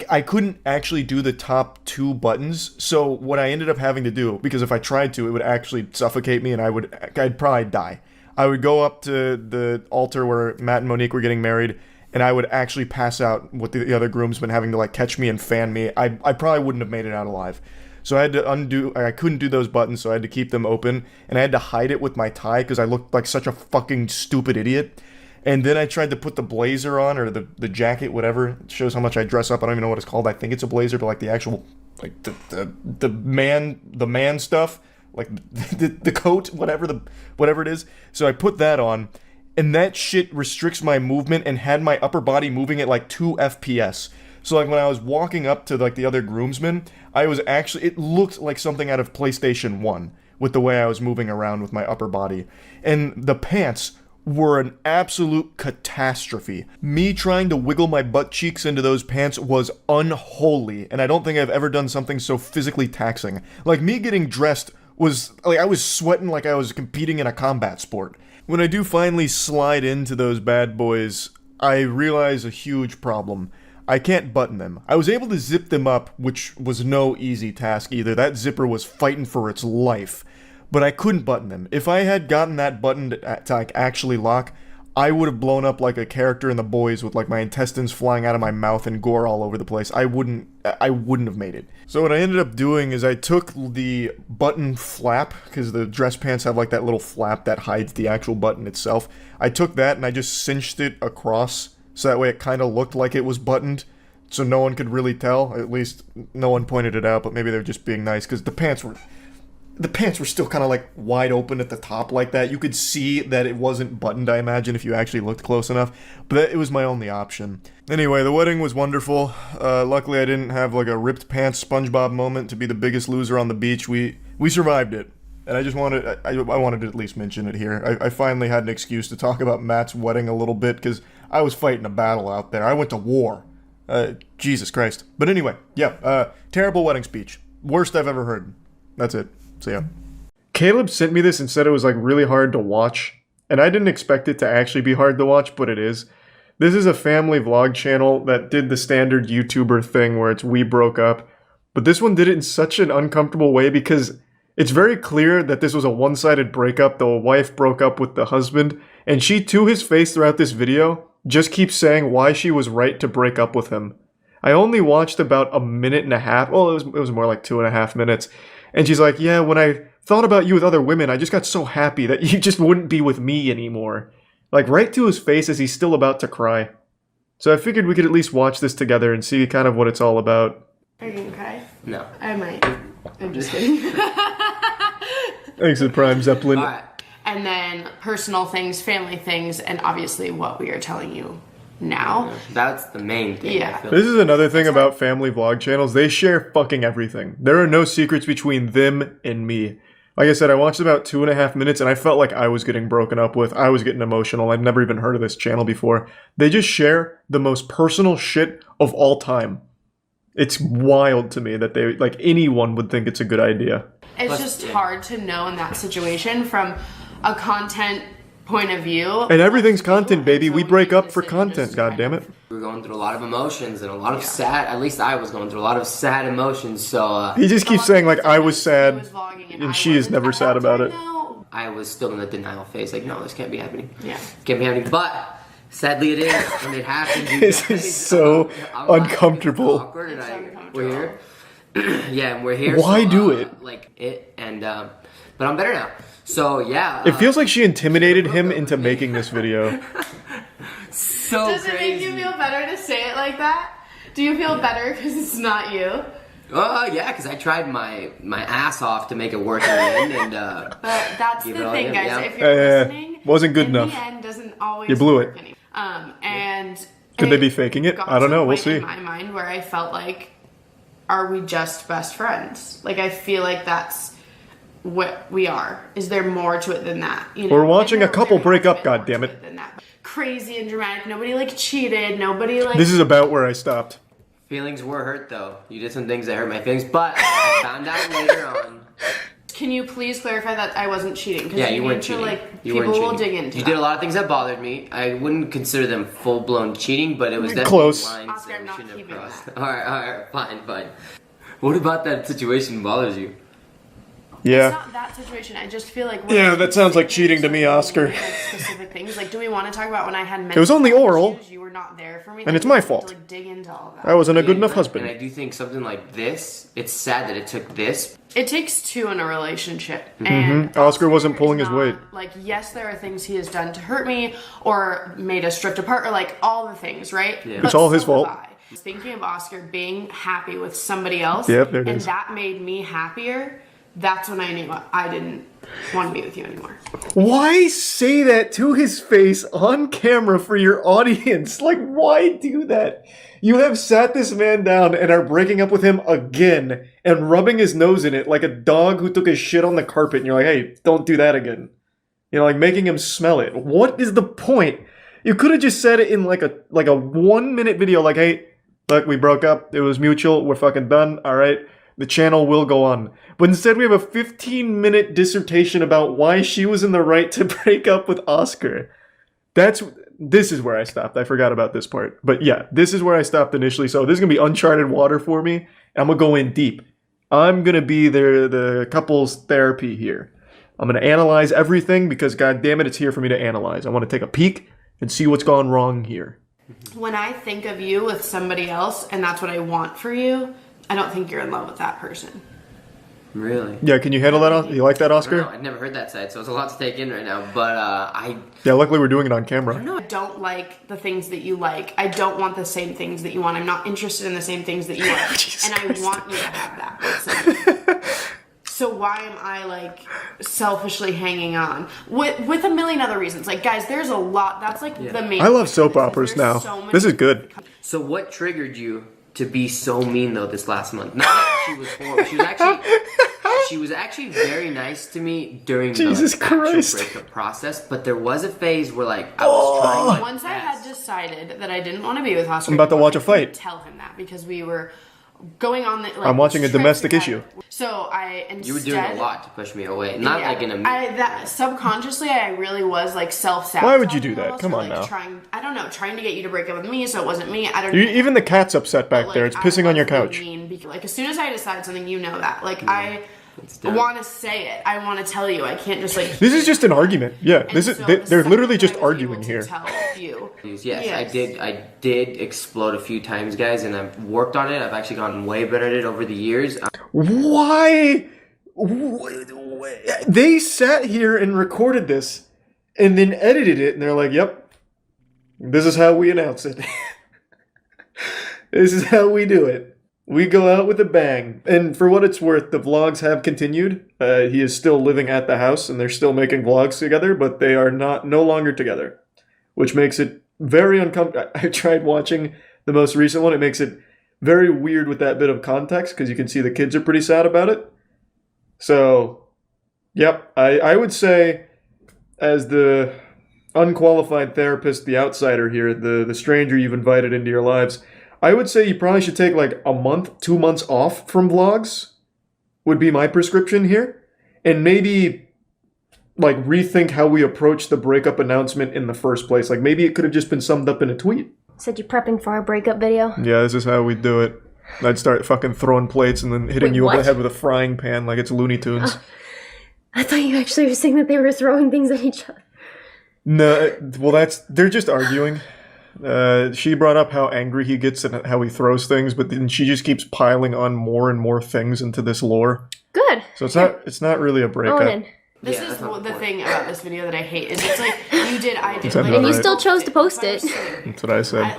I couldn't actually do the top 2 buttons, so what I ended up having to do, because if I tried to, it would actually suffocate me and I'd probably die. I would go up to the altar where Matt and Monique were getting married, and I would actually pass out with the other groomsmen having to like catch me and fan me. I probably wouldn't have made it out alive. So I had to I couldn't do those buttons, so I had to keep them open, and I had to hide it with my tie because I looked like such a fucking stupid idiot. And then I tried to put the blazer on, or the jacket, whatever. It shows how much I dress up. I don't even know what it's called. I think it's a blazer, but like the actual, like the man stuff, like the coat, whatever it is. So I put that on, and that shit restricts my movement and had my upper body moving at like 2 FPS. So like when I was walking up to like the other groomsmen, it looked like something out of PlayStation 1 with the way I was moving around with my upper body. And the pants were an absolute catastrophe. Me trying to wiggle my butt cheeks into those pants was unholy, and I don't think I've ever done something so physically taxing. Like, me getting dressed was, like, I was sweating like I was competing in a combat sport. When I do finally slide into those bad boys, I realize a huge problem. I can't button them. I was able to zip them up, which was no easy task either. That zipper was fighting for its life. But I couldn't button them. If I had gotten that button to like actually lock, I would have blown up like a character in The Boys with like my intestines flying out of my mouth and gore all over the place. I wouldn't have made it. So what I ended up doing is I took the button flap, because the dress pants have like that little flap that hides the actual button itself. I took that and I just cinched it across, so that way it kind of looked like it was buttoned, so no one could really tell. At least no one pointed it out, but maybe they're just being nice, because the pants were still kind of like wide open at the top like that. You could see that it wasn't buttoned, I imagine, if you actually looked close enough, but it was my only option. Anyway, the wedding was wonderful. Luckily I didn't have like a ripped pants SpongeBob moment to be the biggest loser on the beach. We survived it. And I just wanted, I wanted to at least mention it here. I finally had an excuse to talk about Matt's wedding a little bit, because I was fighting a battle out there. I went to war. Jesus Christ. But anyway, yeah, terrible wedding speech. Worst I've ever heard. That's it. So yeah. Caleb sent me this and said it was like really hard to watch. And I didn't expect it to actually be hard to watch, but it is. This is a family vlog channel that did the standard YouTuber thing where it's we broke up. But this one did it in such an uncomfortable way, because it's very clear that this was a one-sided breakup. The wife broke up with the husband, and she, to his face throughout this video, just keeps saying why she was right to break up with him. I only watched about a minute and a half. Well, it was more like 2.5 minutes. And she's like, yeah, when I thought about you with other women, I just got so happy that you just wouldn't be with me anymore. Like, right to his face as he's still about to cry. So I figured we could at least watch this together and see kind of what it's all about. Are you gonna cry? No. I might. I'm just kidding. Thanks to Prime Zeppelin. All right. And then personal things, family things, and obviously what we are telling you now. That's the main thing. Yeah. This is another thing about family vlog channels. They share fucking everything. There are no secrets between them and me. Like I said, I watched about 2.5 minutes and I felt like I was getting broken up with. I was getting emotional. I've never even heard of this channel before. They just share the most personal shit of all time. It's wild to me that they, like, anyone would think it's a good idea. It's just hard to know in that situation from a content point of view. And everything's content, baby. We break up for content, goddammit. We were going through a lot of emotions and a lot of sad, at least I was going through a lot of sad emotions, so... He just keeps saying, like, I was sad, and she is never sad about it. I was still in the denial phase, like, no, this can't be happening. Yeah. Can't be happening, but... Sadly, it is, and it happened. This is so uncomfortable. Awkward, and we're here. Yeah, and we're here. Why so, do it? Like it, and but I'm better now. So yeah. It feels like she intimidated him into making this video. So Does it make you feel better to say it like that? Do you feel better because it's not you? Yeah, because I tried my ass off to make it work in the end, and But that's the it thing, guys. yeah. If you're listening, wasn't good in enough. the end doesn't always You blew work it. anymore. And Could they be faking it? I don't know. We'll see. In my mind, where I felt like, are we just best friends? Like, I feel like that's what we are. Is there more to it than that? You know, We're watching a couple break up, goddammit. than that. Crazy and dramatic. Nobody like cheated. Nobody like. This is about where I stopped. feelings were hurt though. You did some things that hurt my feelings, but I found out later on. Can you please clarify that I wasn't cheating? Yeah, you weren't cheating. People will dig into You that. did a lot of things that bothered me. I wouldn't consider them full-blown cheating, but it was definitely close. lines Oscar, that I'm we not shouldn't have keeping crossed. that. Alright, fine. What about that situation bothers you? Yeah. It's not that situation. I just feel like Yeah, that sounds like cheating to me, Oscar. like specific things. Like, do we want to talk about when I had mental It was only health oral. issues, you were not there for me, And like, it's my we have to, fault. like, dig into all that. I wasn't a good enough And husband. I do think something like this, it's sad that it took this. It takes two in a relationship. And Oscar wasn't pulling is his weight. not- Like, yes, there are things he has done to hurt me or made us drift apart or like all the things, right? Yeah. But It's all his so fault. have I. Thinking of Oscar being happy with somebody else, Yep, there it and is. that made me happier. That's when I knew I didn't want to be with you anymore. Why say that to his face on camera for your audience? Like, why do that? You have sat this man down and are breaking up with him again and rubbing his nose in it like a dog who took a shit on the carpet, and you're like, hey, don't do that again. You know, like making him smell it. What is the point? You could have just said it in like a 1 minute video, like, hey, look, we broke up, it was mutual, we're fucking done, alright? The channel will go on. But instead we have a 15-minute dissertation about why she was in the right to break up with Oscar. This is where I stopped. I forgot about this part. But yeah, this is where I stopped initially. So this is going to be uncharted water for me. I'm going to go in deep. I'm going to be the couples therapy here. I'm going to analyze everything because, god damn it, it's here for me to analyze. I want to take a peek and see what's gone wrong here. When I think of you with somebody else and that's what I want for you, I don't think you're in love with that person. Really? Yeah, can you handle that? You like that, I Oscar? don't know, I've never heard that side, so it's a lot to take in right now, but Yeah, luckily we're doing it on camera. I don't like the things that you like. I don't want the same things that you want. I'm not interested in the same things that you want. And I want you to have that with somebody. So why am I like selfishly hanging on? With a million other reasons. Like, guys, there's a lot. That's like the main I love point soap of this, operas is now. there's so many- This is good. So what triggered you to be so mean though this last month? Not that she was horrible. She was actually very nice to me during Jesus the actual Christ. breakup process, but there was a phase where like I was trying my Once I had decided that I didn't want to be with Oscar, I'm about to watch a I couldn't fight. Tell him that because we were going on the. Like, I'm watching a trip domestic together. issue. So I instead. You were doing a lot to push me away, not like in a. Subconsciously, I really was like self-sabotaging. Why would you do that? almost, Come or, on like, now. Trying to get you to break up with me, so it wasn't me. I don't. Even the cat's upset back But, there. like, It's pissing on your I wasn't couch. mean because, like, as soon as I decide something, you know that. Like, I want to say it. I want to tell you. I can't just like. This is just an argument. Yeah, this is so they're the literally second just I was able arguing to here. tell you. Yes, I did explode a few times, guys, and I've worked on it. I've actually gotten way better at it over the years. Why? They sat here and recorded this and then edited it, and they're like, yep, this is how we announce it. This is how we do it. we go out with a bang. And for what it's worth, the vlogs have continued. He is still living at the house, and they're still making vlogs together, but they are no longer together, which makes it very uncomfortable. I tried watching the most recent one. It makes it very weird with that bit of context, because you can see the kids are pretty sad about it. So, yep, I would say, as the unqualified therapist, the outsider here, the stranger you've invited into your lives, I would say you probably should take like a month, 2 months off from vlogs, would be my prescription here. And maybe like rethink how we approach the breakup announcement in the first place. Like maybe it could have just been summed up in a tweet. Said you're prepping for our breakup video? Yeah, this is how we do it. I'd start fucking throwing plates and then hitting you over the what? head with a frying pan like it's Looney Tunes. I thought you actually were saying that they were throwing things at each other. No, well they're just arguing. She brought up how angry he gets and how he throws things, but then she just keeps piling on more and more things into this lore. Good. So it's not really a breakup. This is the thing about this video that I hate, is it's like, you did, I did. Like, and you still chose to post it. That's what I said.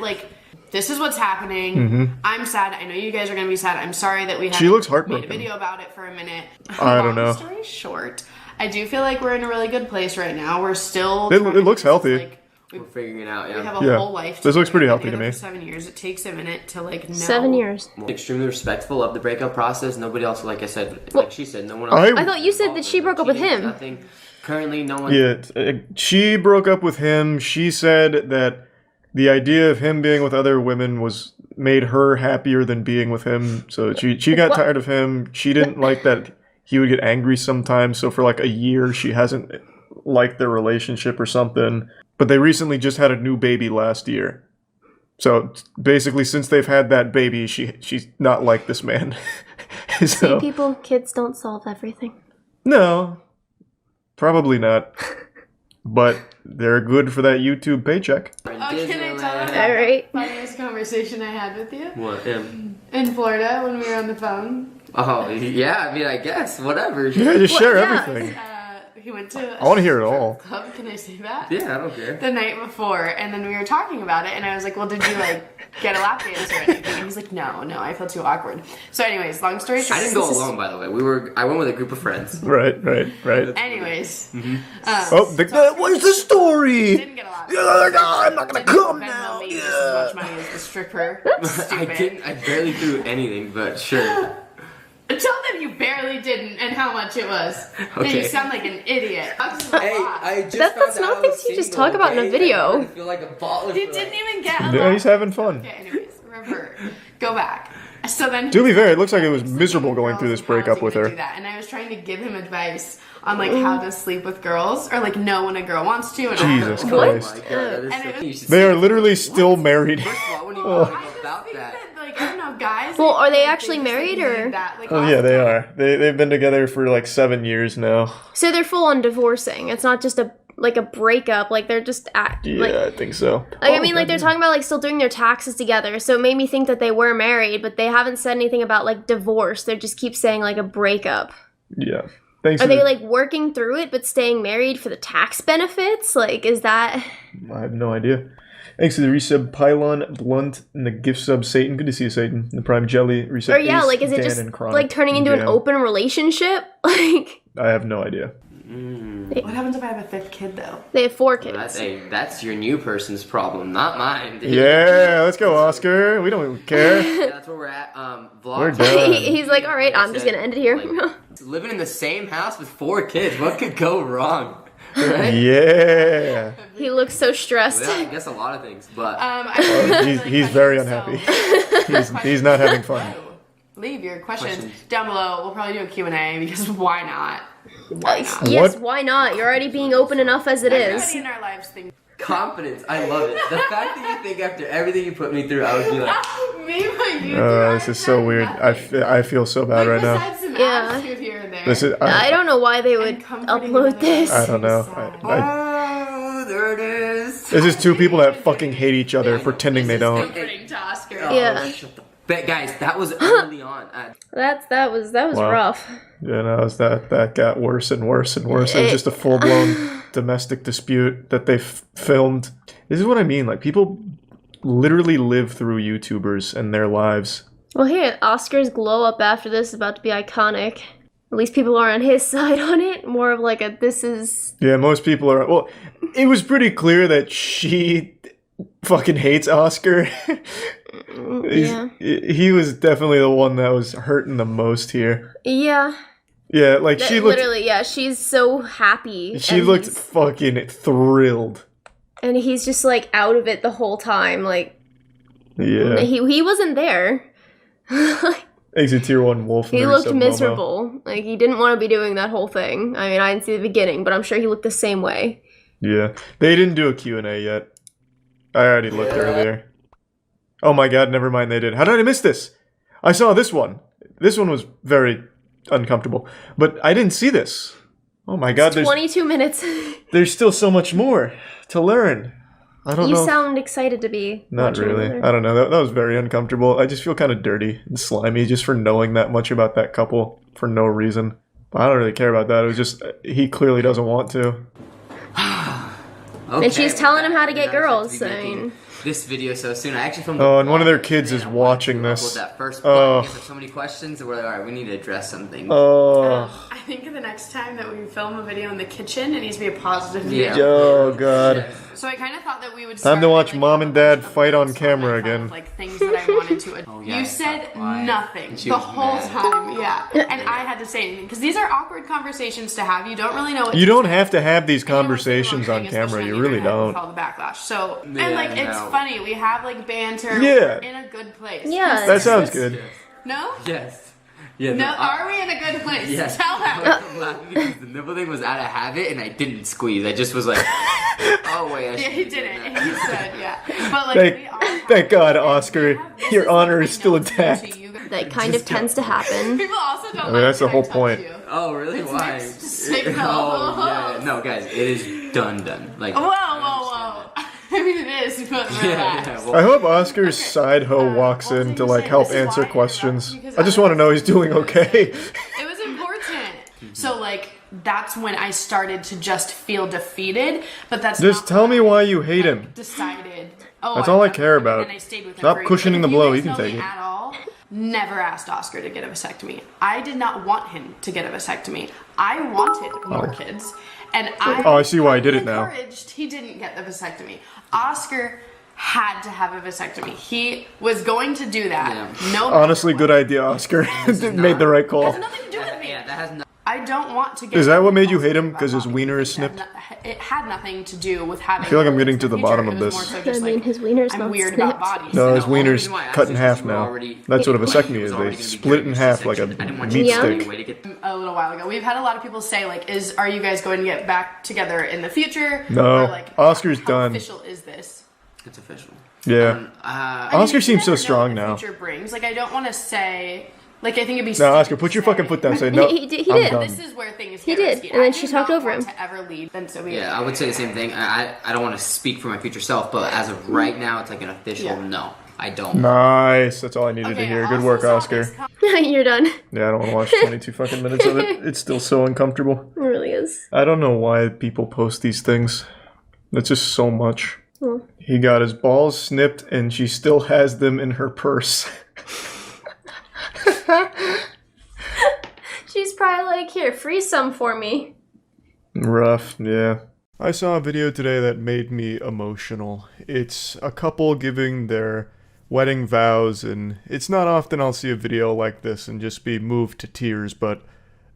This is what's happening. Mhm. I'm sad. I know you guys are going to be sad. I'm sorry that we She looks haven't made heartbroken. a video about it for a minute. I don't know. Long story short, I do feel like we're in a really good place right now. We're still... It looks healthy. We're figuring it out, yeah. We have a whole life. This looks pretty together. healthy to We've been me. together for 7 years. It takes a minute to like know. 7 years. Extremely respectful of the breakup process. Nobody else, like I said, like she said, no one else. I thought you said that she broke up with him. Nothing. Currently, no one. Yeah, she broke up with him. She said that the idea of him being with other women made her happier than being with him. So she got tired of him. She didn't like that he would get angry sometimes. So for like a year, she hasn't liked their relationship or something. But they recently just had a new baby last year. So basically, since they've had that baby, she's not like this man. See, people, kids don't solve everything. No, probably not. But they're good for that YouTube paycheck. Oh, can I tell you All right. the funniest conversation I had with you? What? In Florida when we were on the phone. Oh, yeah, I mean, I guess, whatever. Yeah, just share everything. He went to I want to hear it all. club, can I say that? Yeah, I don't care. The night before, and then we were talking about it, and I was like, well, did you, like, get a lap dance or anything? And he's like, no, I feel too awkward. So anyways, long story short. I didn't go alone, by the way. I went with a group of friends. Right. Anyways. What's the story? Didn't get a lap I'm not gonna come now. Me just as much money as the stripper. I barely threw anything, but sure. Tell them you barely didn't and how much it was. Okay. And you sound like an idiot. Hey, I just That's not things you just talk about in a video. I feel like a baller. You didn't even get a Yeah, lap. he's having fun. Okay, anyways, revert. Go back. So then To be fair, it looks like it was miserable going through this breakup with her. do that, and I was trying to give him advice on like how to sleep with girls or like know when a girl wants to. And Jesus all that. Christ. And it was, They are literally still married. First of all, when you Oh. about that. like I don't know, guys. Well, are they like, actually just, married, like, or? need that, like, Oh yeah, they are. They've been together for like 7 years now. So they're full on divorcing. It's not just a breakup. Like they're just Yeah, I think so. Like, I mean, like, they're talking about, like, still doing their taxes together, so it made me think that they were married, but they haven't said anything about, like, divorce. They just keep saying, like, a breakup. Yeah. Thanks. Are they, like, working through it, but staying married for the tax benefits? Like, is that... I have no idea. Thanks to the resub Pylon, Blunt, and the gift sub Satan. Good to see you, Satan. The Prime Jelly, resub Or, yeah, Ace, like, is it Dan, just, and Chronic, like, turning into an Jam. open relationship? Like... I have no idea. What happens if I have a fifth kid, though? They have 4 kids. That's your new person's problem, not mine. Dude. Yeah, let's go, Oscar. We don't care. Yeah, that's where we're at. Vlog. We're done. He's like, all right, I'm just gonna end it here. Living in the same house with 4 kids, what could go wrong? Right? Yeah. He looks so stressed. Well, I guess a lot of things, but He's very unhappy. He's not having fun. Leave your questions down below. We'll probably do a Q&A because why not? Yes, why not? You're already being open enough as it is. Everybody in our lives thinks confidence, I love it. The fact that you think after everything you put me through, I would be like, me, but you. This is so weird. I feel so bad right now. Besides some Yeah. attitude here and there. This is. I don't know why they would upload this. I don't know. oh, there it is. This is 2 people that fucking hate each other, pretending they don't. Comforting to Oscar. Yeah. But guys, that was early on. That was Wow. rough. Yeah, no, that got worse and worse and worse. It was just a full-blown domestic dispute that they filmed. This is what I mean. Like, people literally live through YouTubers and their lives. Well, here, Oscar's glow up after this is about to be iconic. At least people are on his side on it. More of like a this is... Yeah, most people are... Well, it was pretty clear that she fucking hates Oscar. Yeah. He was definitely the one that was hurting the most here. Yeah. Yeah, like she looked... Literally, yeah, she's so happy. She looked fucking thrilled. And he's just like out of it the whole time. Like, yeah. He wasn't there. He's a tier 1 wolf. He looked miserable. Like, he didn't want to be doing that whole thing. I mean, I didn't see the beginning, but I'm sure he looked the same way. Yeah. They didn't do a Q&A yet. I already looked earlier. Oh my god, never mind, they did. How did I miss this? I saw this one. This one was very uncomfortable. But I didn't see this. Oh my god, it's 22 minutes. There's still so much more to learn. I don't know. You sound excited to be. Not really. I don't know. That was very uncomfortable. I just feel kind of dirty and slimy just for knowing that much about that couple for no reason. I don't really care about that. It was just, he clearly doesn't want to. Okay, and she's telling him how to get girls. I mean, this video so soon. I actually filmed. Oh, and one of their kids is watching this. That first part, because there's so many questions that we're like, all right, we need to address something. I think the next time that we film a video in the kitchen, it needs to be a positive video. Yeah. Oh god. So I kind of thought that we would. Time to watch mom and dad fight on camera again. Like things that I wanted to. You said nothing the whole time. Yeah, and I had to say anything because these are awkward conversations to have. You don't really know. What You don't have to have these conversations on camera. You really don't. With all the backlash. So and like it's funny. We have like banter. Yeah. We're in a good place. Yeah. That sounds good. No. Yes. Yeah, no, are we in a good place? Yes. Tell that. I'm laughing because the nipple thing was out of habit and I didn't squeeze. I just was like, oh wait. Yeah, he didn't. He said, yeah. But like, thank God, Oscar. Your honor is still intact. That kind of tends to happen. People also don't. I mean, that's the whole point. Oh really? Why? Signal. Oh yeah. No, guys, it is done. Like. Whoa, whoa, whoa. I mean, it is, but relax. I hope Oscar's side hoe walks in to like help answer questions. I just want to know he's doing okay. It was important. So like that's when I started to just feel defeated. But that's just tell me why you hate him. Decided. That's all I care about. And I stayed with him. Stop cushioning the blow. He can take it. At all. Never asked Oscar to get a vasectomy. I did not want him to get a vasectomy. I wanted more kids. And I see why I did it now. He didn't get the vasectomy. Oscar had to have a vasectomy. He was going to do that. Yeah. No. Honestly, good idea, Oscar. Made the right call. It has nothing to do with me. Yeah, that has I don't want to get. Is that what made you hate him? Because his wiener is snipped? It had nothing to do with having. I feel like I'm getting to the bottom of this. I mean, his wiener's not weird snipped. about bodies. No, his wiener's cut in half now. That's what a vasectomy is. They split it in half like a meat stick. A little while ago, we've had a lot of people say, like, are you guys going to get back together in the future? No, or, like, Oscar's done. How official is this? It's official. Yeah. Oscar seems so strong now. Future brings. Like, I don't want to say. Like, I think it'd be. No, Oscar, put your fucking foot down. Say no. He did. This is where things. He did, and then she talked over him. To ever lead, then so yeah, I would say the same thing. I don't want to speak for my future self, but as of right now, it's like an official no. I don't. Nice. That's all I needed to hear. Good work, Oscar. You're done. Yeah, I don't want to watch 22 fucking minutes of it. It's still so uncomfortable. It really is. I don't know why people post these things. That's just so much. He got his balls snipped, and she still has them in her purse. She's probably like, here, freeze some for me. Rough, yeah. I saw a video today that made me emotional. It's a couple giving their wedding vows, and it's not often I'll see a video like this and just be moved to tears, but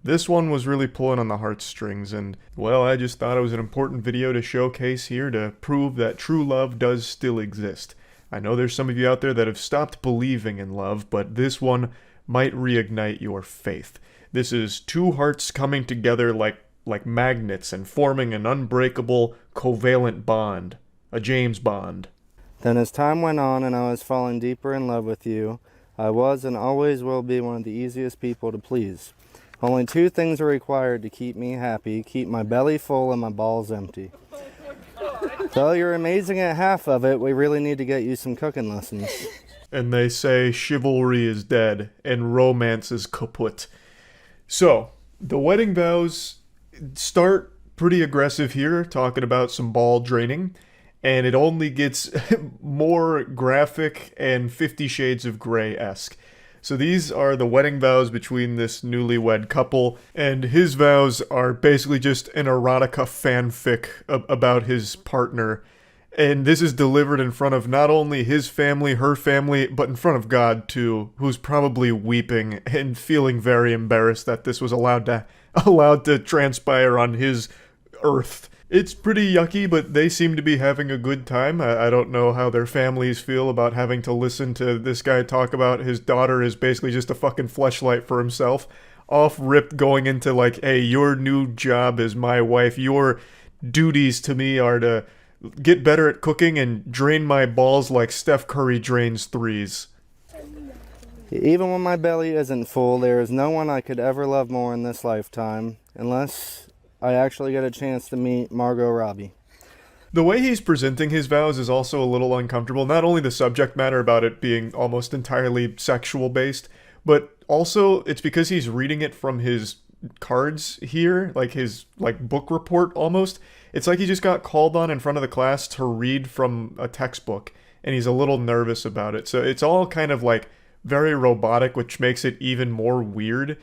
this one was really pulling on the heartstrings, and, well, I just thought it was an important video to showcase here to prove that true love does still exist. I know there's some of you out there that have stopped believing in love, but this one might reignite your faith. This is two hearts coming together like magnets and forming an unbreakable, covalent bond. A James Bond. Then as time went on and I was falling deeper in love with you, I was and always will be one of the easiest people to please. Only two things are required to keep me happy, keep my belly full and my balls empty. Though you're amazing at half of it, we really need to get you some cooking lessons. And they say chivalry is dead and romance is kaput. So, the wedding vows start pretty aggressive here, talking about some ball draining, and it only gets more graphic and 50 Shades of Grey-esque. So these are the wedding vows between this newlywed couple, and his vows are basically just an erotica fanfic about his partner. And this is delivered in front of not only his family, her family, but in front of God too, who's probably weeping and feeling very embarrassed that this was allowed to transpire on his earth. It's pretty yucky, but they seem to be having a good time. I don't know how their families feel about having to listen to this guy talk about his daughter is basically just a fucking fleshlight for himself. Off rip going into like, hey, your new job as my wife, your duties to me are to get better at cooking and drain my balls like Steph Curry drains threes. Even when my belly isn't full, there is no one I could ever love more in this lifetime, unless I actually get a chance to meet Margot Robbie. The way he's presenting his vows is also a little uncomfortable. Not only the subject matter about it being almost entirely sexual based, but also it's because he's reading it from his cards here, like his book report almost. It's like he just got called on in front of the class to read from a textbook, and he's a little nervous about it. So it's all kind of like very robotic, which makes it even more weird.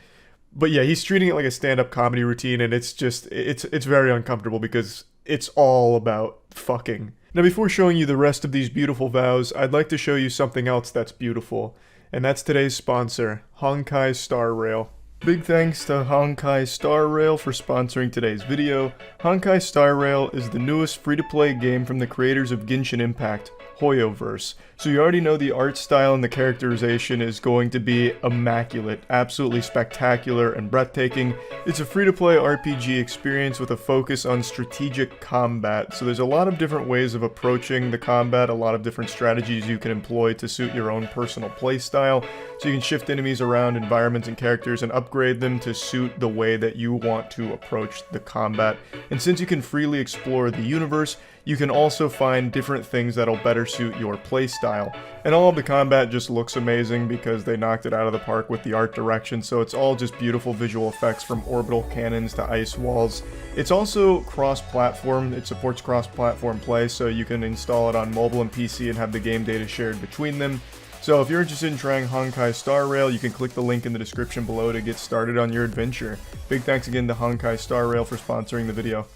But yeah, he's treating it like a stand-up comedy routine, and it's very uncomfortable because it's all about fucking. Now, before showing you the rest of these beautiful vows, I'd like to show you something else that's beautiful, and that's today's sponsor, Honkai Star Rail. Big thanks to Honkai Star Rail for sponsoring today's video. Honkai Star Rail is the newest free-to-play game from the creators of Genshin Impact, Hoyoverse. So you already know the art style and the characterization is going to be immaculate, absolutely spectacular and breathtaking. It's a free-to-play RPG experience with a focus on strategic combat. So there's a lot of different ways of approaching the combat, a lot of different strategies you can employ to suit your own personal playstyle. So you can shift enemies around environments and characters and upgrade them to suit the way that you want to approach the combat. And since you can freely explore the universe, you can also find different things that'll better suit your playstyle. And all of the combat just looks amazing because they knocked it out of the park with the art direction, so it's all just beautiful visual effects from orbital cannons to ice walls. It's also cross-platform. It supports cross-platform play, so you can install it on mobile and PC and have the game data shared between them. So if you're interested in trying Honkai Star Rail, you can click the link in the description below to get started on your adventure. Big thanks again to Honkai Star Rail for sponsoring the video.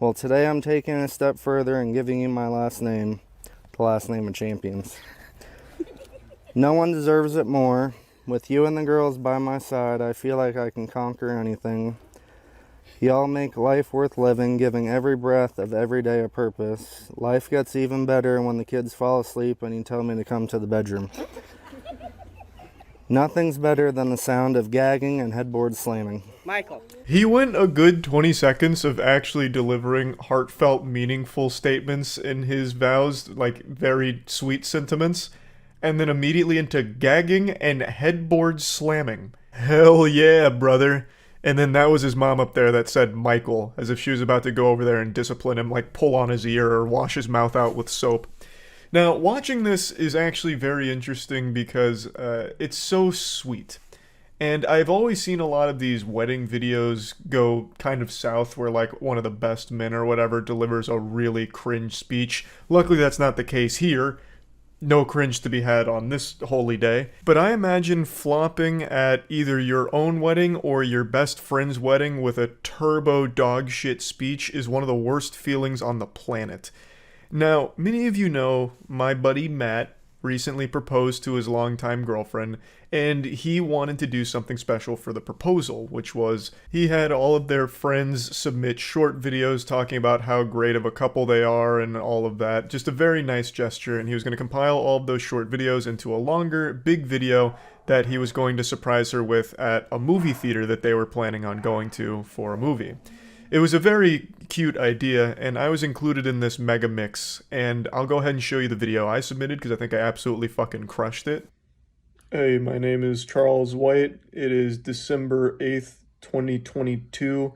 Well, today I'm taking a step further and giving you my last name, the last name of champions. No one deserves it more. With you and the girls by my side, I feel like I can conquer anything. Y'all make life worth living, giving every breath of every day a purpose. Life gets even better when the kids fall asleep and you tell me to come to the bedroom. Nothing's better than the sound of gagging and headboard slamming. Michael. He went a good 20 seconds of actually delivering heartfelt, meaningful statements in his vows, like very sweet sentiments, and then immediately into gagging and headboard slamming. Hell yeah, brother. And then that was his mom up there that said Michael, as if she was about to go over there and discipline him, like pull on his ear or wash his mouth out with soap. Now, watching this is actually very interesting because it's so sweet. And I've always seen a lot of these wedding videos go kind of south where like one of the best men or whatever delivers a really cringe speech. Luckily that's not the case here. No cringe to be had on this holy day. But I imagine flopping at either your own wedding or your best friend's wedding with a turbo dog shit speech is one of the worst feelings on the planet. Now, many of you know my buddy Matt recently proposed to his longtime girlfriend, and he wanted to do something special for the proposal, which was he had all of their friends submit short videos talking about how great of a couple they are and all of that. Just a very nice gesture, and he was going to compile all of those short videos into a longer, big video that he was going to surprise her with at a movie theater that they were planning on going to for a movie. It was a very cute idea, and I was included in this mega mix, and I'll go ahead and show you the video I submitted because I think I absolutely fucking crushed it. Hey, my name is Charles White. It is December 8th, 2022.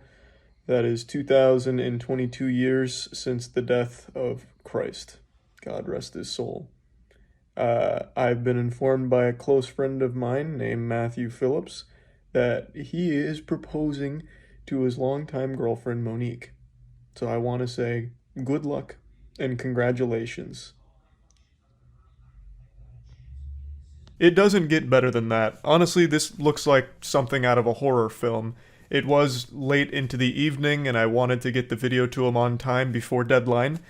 That is 2022 years since the death of Christ. God rest his soul. I've been informed by a close friend of mine named Matthew Phillips that he is proposing to his longtime girlfriend Monique. So I want to say good luck and congratulations. It doesn't get better than that. Honestly, this looks like something out of a horror film. It was late into the evening, and I wanted to get the video to him on time before deadline.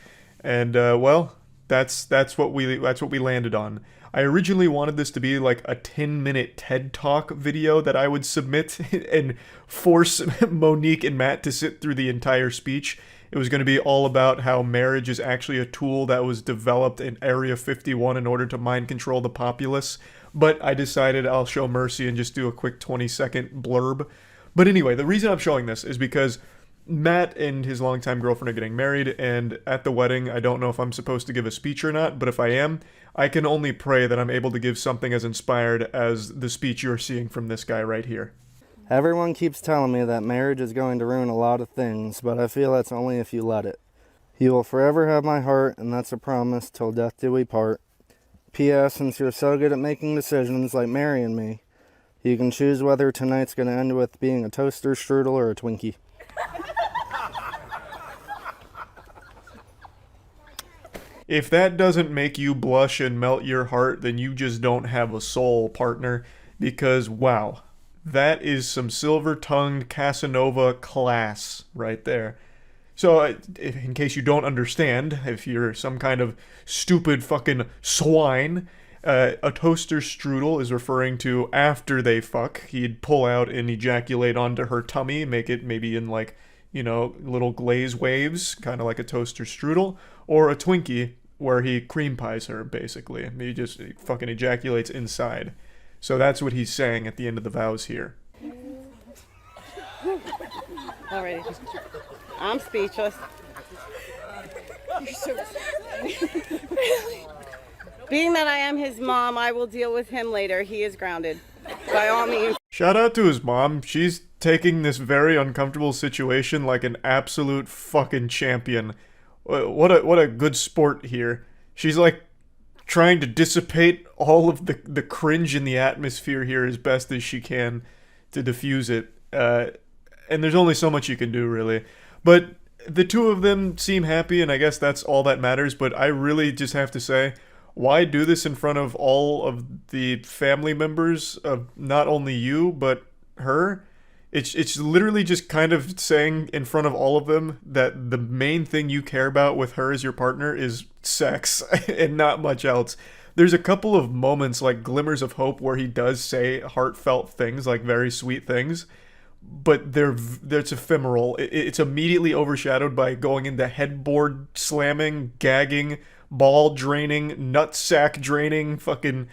And, well, that's what we landed on. I originally wanted this to be like a 10-minute TED Talk video that I would submit and force Monique and Matt to sit through the entire speech. It was going to be all about how marriage is actually a tool that was developed in Area 51 in order to mind control the populace. But I decided I'll show mercy and just do a quick 20-second blurb. But anyway, the reason I'm showing this is because Matt and his longtime girlfriend are getting married, and at the wedding, I don't know if I'm supposed to give a speech or not, but if I am, I can only pray that I'm able to give something as inspired as the speech you're seeing from this guy right here. Everyone keeps telling me that marriage is going to ruin a lot of things, but I feel that's only if you let it. You will forever have my heart, and that's a promise till death do we part. P.S. Since you're so good at making decisions like marrying me, you can choose whether tonight's going to end with being a toaster strudel or a Twinkie. If that doesn't make you blush and melt your heart, then you just don't have a soul, partner. Because, wow, that is some silver-tongued Casanova class right there. So, in case you don't understand, if you're some kind of stupid fucking swine, a toaster strudel is referring to after they fuck, he'd pull out and ejaculate onto her tummy, make it maybe in like, you know, little glaze waves, kind of like a toaster strudel, or a Twinkie, where he cream pies her, basically. He just fucking ejaculates inside. So that's what he's saying at the end of the vows here. Alrighty. I'm speechless. You're so really? Being that I am his mom, I will deal with him later. He is grounded. By all means. Shout out to his mom. She's taking this very uncomfortable situation like an absolute fucking champion. What a good sport here. She's like trying to dissipate all of the cringe in the atmosphere here as best as she can to diffuse it. And there's only so much you can do, really. But the two of them seem happy, and I guess that's all that matters. But I really just have to say, why do this in front of all of the family members of not only you, but her? It's literally just kind of saying in front of all of them that the main thing you care about with her as your partner is sex and not much else. There's a couple of moments, like glimmers of hope, where he does say heartfelt things, like very sweet things, but it's ephemeral. It's immediately overshadowed by going into headboard slamming, gagging, ball draining, nutsack draining, fucking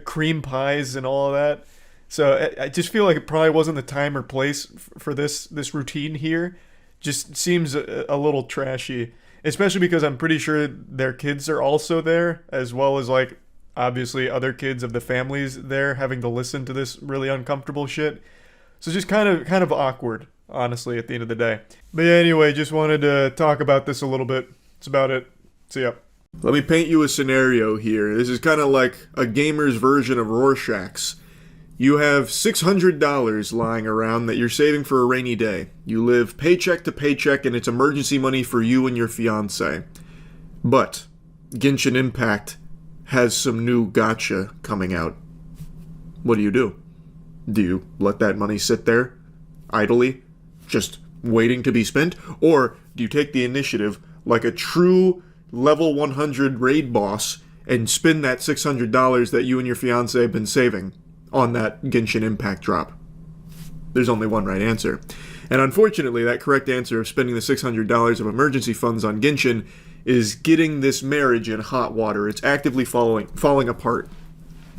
cream pies and all of that. So I just feel like it probably wasn't the time or place for this routine here. Just seems a little trashy, especially because I'm pretty sure their kids are also there, as well as like obviously other kids of the families there having to listen to this really uncomfortable shit. So just kind of awkward, honestly, at the end of the day. But yeah, anyway, just wanted to talk about this a little bit. That's about it. See ya. Let me paint you a scenario here. This is kind of like a gamer's version of Rorschach's. You have $600 lying around that you're saving for a rainy day. You live paycheck to paycheck, and it's emergency money for you and your fiancé. But Genshin Impact has some new gacha coming out. What do? Do you let that money sit there, idly, just waiting to be spent? Or do you take the initiative like a true level 100 raid boss and spend that $600 that you and your fiancé have been saving on that Genshin Impact drop? There's only one right answer. And unfortunately, that correct answer of spending the $600 of emergency funds on Genshin is getting this marriage in hot water. It's actively falling apart.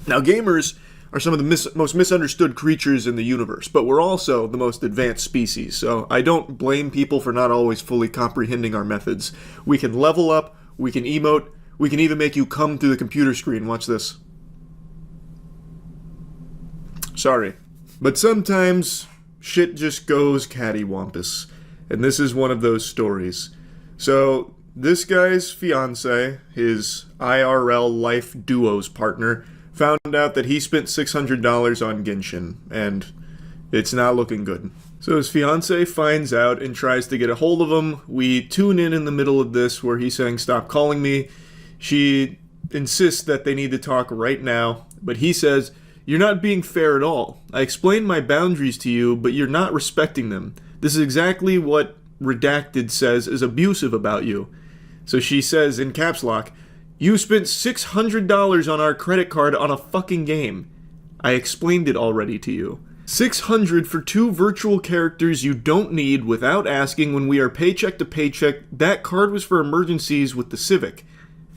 Now, gamers are some of the most misunderstood creatures in the universe, but we're also the most advanced species, so I don't blame people for not always fully comprehending our methods. We can level up, we can emote, we can even make you come through the computer screen. Watch this. Sorry. But sometimes shit just goes cattywampus, and this is one of those stories. So, this guy's fiancé, his IRL life duo's partner, found out that he spent $600 on Genshin, and it's not looking good. So his fiancé finds out and tries to get a hold of him. We tune in the middle of this where he's saying, "Stop calling me." She insists that they need to talk right now. But he says, "You're not being fair at all. I explained my boundaries to you, but you're not respecting them. This is exactly what Redacted says is abusive about you." So she says in caps lock, "You spent $600 on our credit card on a fucking game. I explained it already to you. $600 for 2 virtual characters you don't need without asking when we are paycheck to paycheck. That card was for emergencies with the Civic."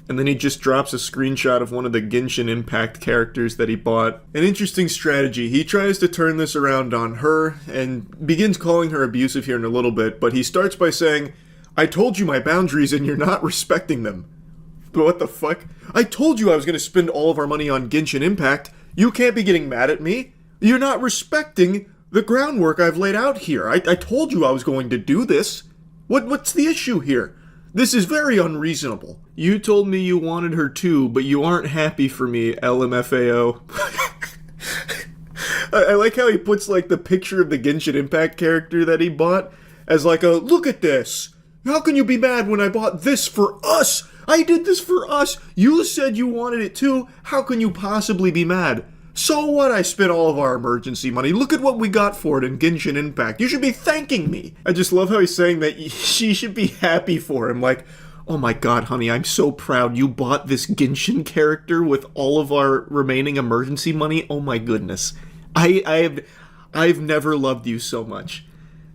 And then he just drops a screenshot of one of the Genshin Impact characters that he bought. An interesting strategy. He tries to turn this around on her and begins calling her abusive here in a little bit, but he starts by saying, "I told you my boundaries and you're not respecting them." But what the fuck? I told you I was going to spend all of our money on Genshin Impact. You can't be getting mad at me. You're not respecting the groundwork I've laid out here. I told you I was going to do this. What's the issue here? This is very unreasonable. You told me you wanted her too, but you aren't happy for me, LMFAO. I like how he puts like the picture of the Genshin Impact character that he bought as like a, "Look at this. How can you be mad when I bought this for us? I did this for us. You said you wanted it too. How can you possibly be mad? So what? I spent all of our emergency money. Look at what we got for it in Genshin Impact. You should be thanking me." I just love how he's saying that she should be happy for him. Like, "Oh my god, honey, I'm so proud you bought this Genshin character with all of our remaining emergency money. Oh my goodness. I've never loved you so much."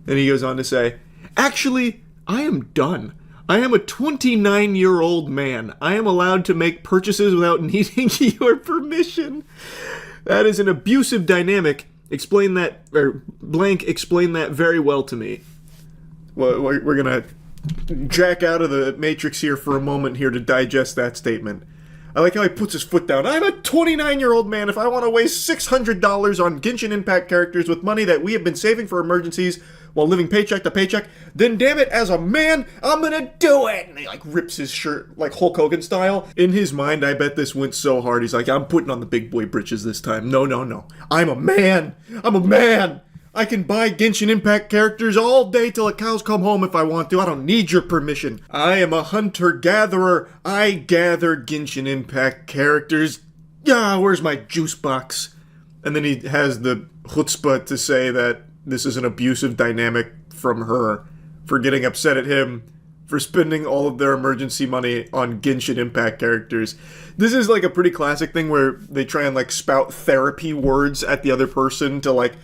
Then he goes on to say, "Actually, I am done. I am a 29-year-old man. I am allowed to make purchases without needing your permission. That is an abusive dynamic. Explain that, or blank, explain that very well to me." Well, we're gonna jack out of the Matrix here for a moment here to digest that statement. I like how he puts his foot down. "I'm a 29-year-old man. If I want to waste $600 on Genshin Impact characters with money that we have been saving for emergencies while living paycheck to paycheck, then damn it, as a man, I'm gonna do it!" And he like rips his shirt like Hulk Hogan style. In his mind, I bet this went so hard. He's like, "I'm putting on the big boy britches this time. No. I'm a man. I'm a man. I can buy Genshin Impact characters all day till the cows come home if I want to. I don't need your permission. I am a hunter-gatherer. I gather Genshin Impact characters. Yeah, where's my juice box?" And then he has the chutzpah to say that this is an abusive dynamic from her for getting upset at him for spending all of their emergency money on Genshin Impact characters. This is like a pretty classic thing where they try and like spout therapy words at the other person to like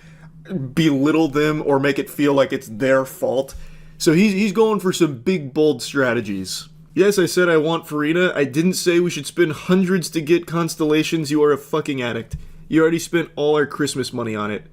belittle them or make it feel like it's their fault. So he's going for some big, bold strategies. "Yes, I said I want Farina. I didn't say we should spend hundreds to get constellations. You are a fucking addict. You already spent all our Christmas money on it.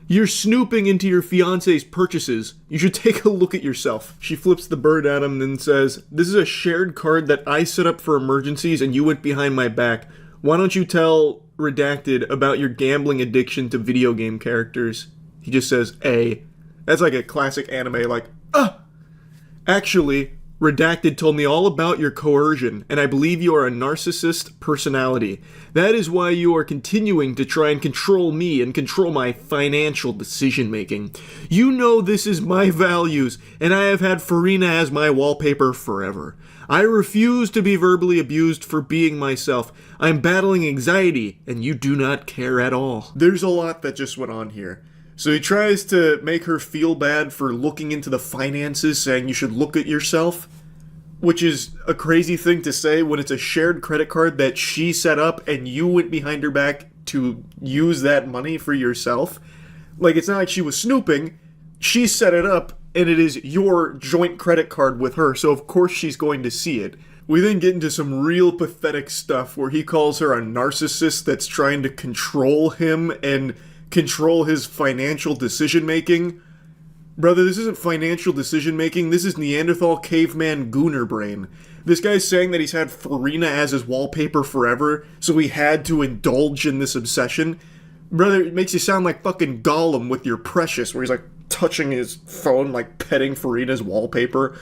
You're snooping into your fiance's purchases. You should take a look at yourself." She flips the bird at him and says, "This is a shared card that I set up for emergencies and you went behind my back. Why don't you tell Redacted about your gambling addiction to video game characters?" He just says, "A." That's like a classic anime, like, "Actually, Redacted told me all about your coercion, and I believe you are a narcissist personality. That is why you are continuing to try and control me and control my financial decision-making. You know this is my values, and I have had Farina as my wallpaper forever. I refuse to be verbally abused for being myself. I'm battling anxiety, and you do not care at all." There's a lot that just went on here. So he tries to make her feel bad for looking into the finances, saying you should look at yourself, which is a crazy thing to say when it's a shared credit card that she set up and you went behind her back to use that money for yourself. Like, it's not like she was snooping. She set it up, and it is your joint credit card with her, so of course she's going to see it. We then get into some real pathetic stuff where he calls her a narcissist that's trying to control him and control his financial decision-making. Brother, this isn't financial decision-making, this is Neanderthal caveman gooner brain. This guy's saying that he's had Farina as his wallpaper forever, so he had to indulge in this obsession. Brother, it makes you sound like fucking Gollum with your Precious, where he's like touching his phone, like petting Farina's wallpaper.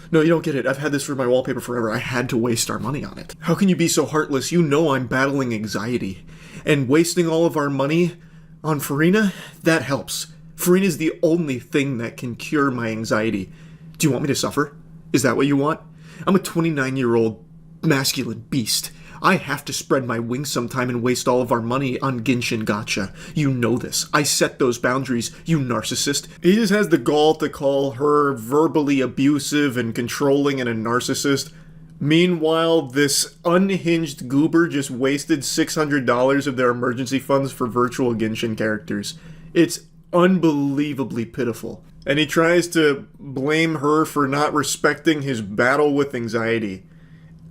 No, you don't get it. I've had this for my wallpaper forever. I had to waste our money on it. How can you be so heartless? You know I'm battling anxiety. And wasting all of our money on Farina? That helps. Farina's the only thing that can cure my anxiety. Do you want me to suffer? Is that what you want? I'm a 29-year-old masculine beast. I have to spread my wings sometime and waste all of our money on Genshin gacha. You know this. I set those boundaries, you narcissist. He just has the gall to call her verbally abusive and controlling and a narcissist. Meanwhile, this unhinged goober just wasted $600 of their emergency funds for virtual Genshin characters. It's unbelievably pitiful. And he tries to blame her for not respecting his battle with anxiety.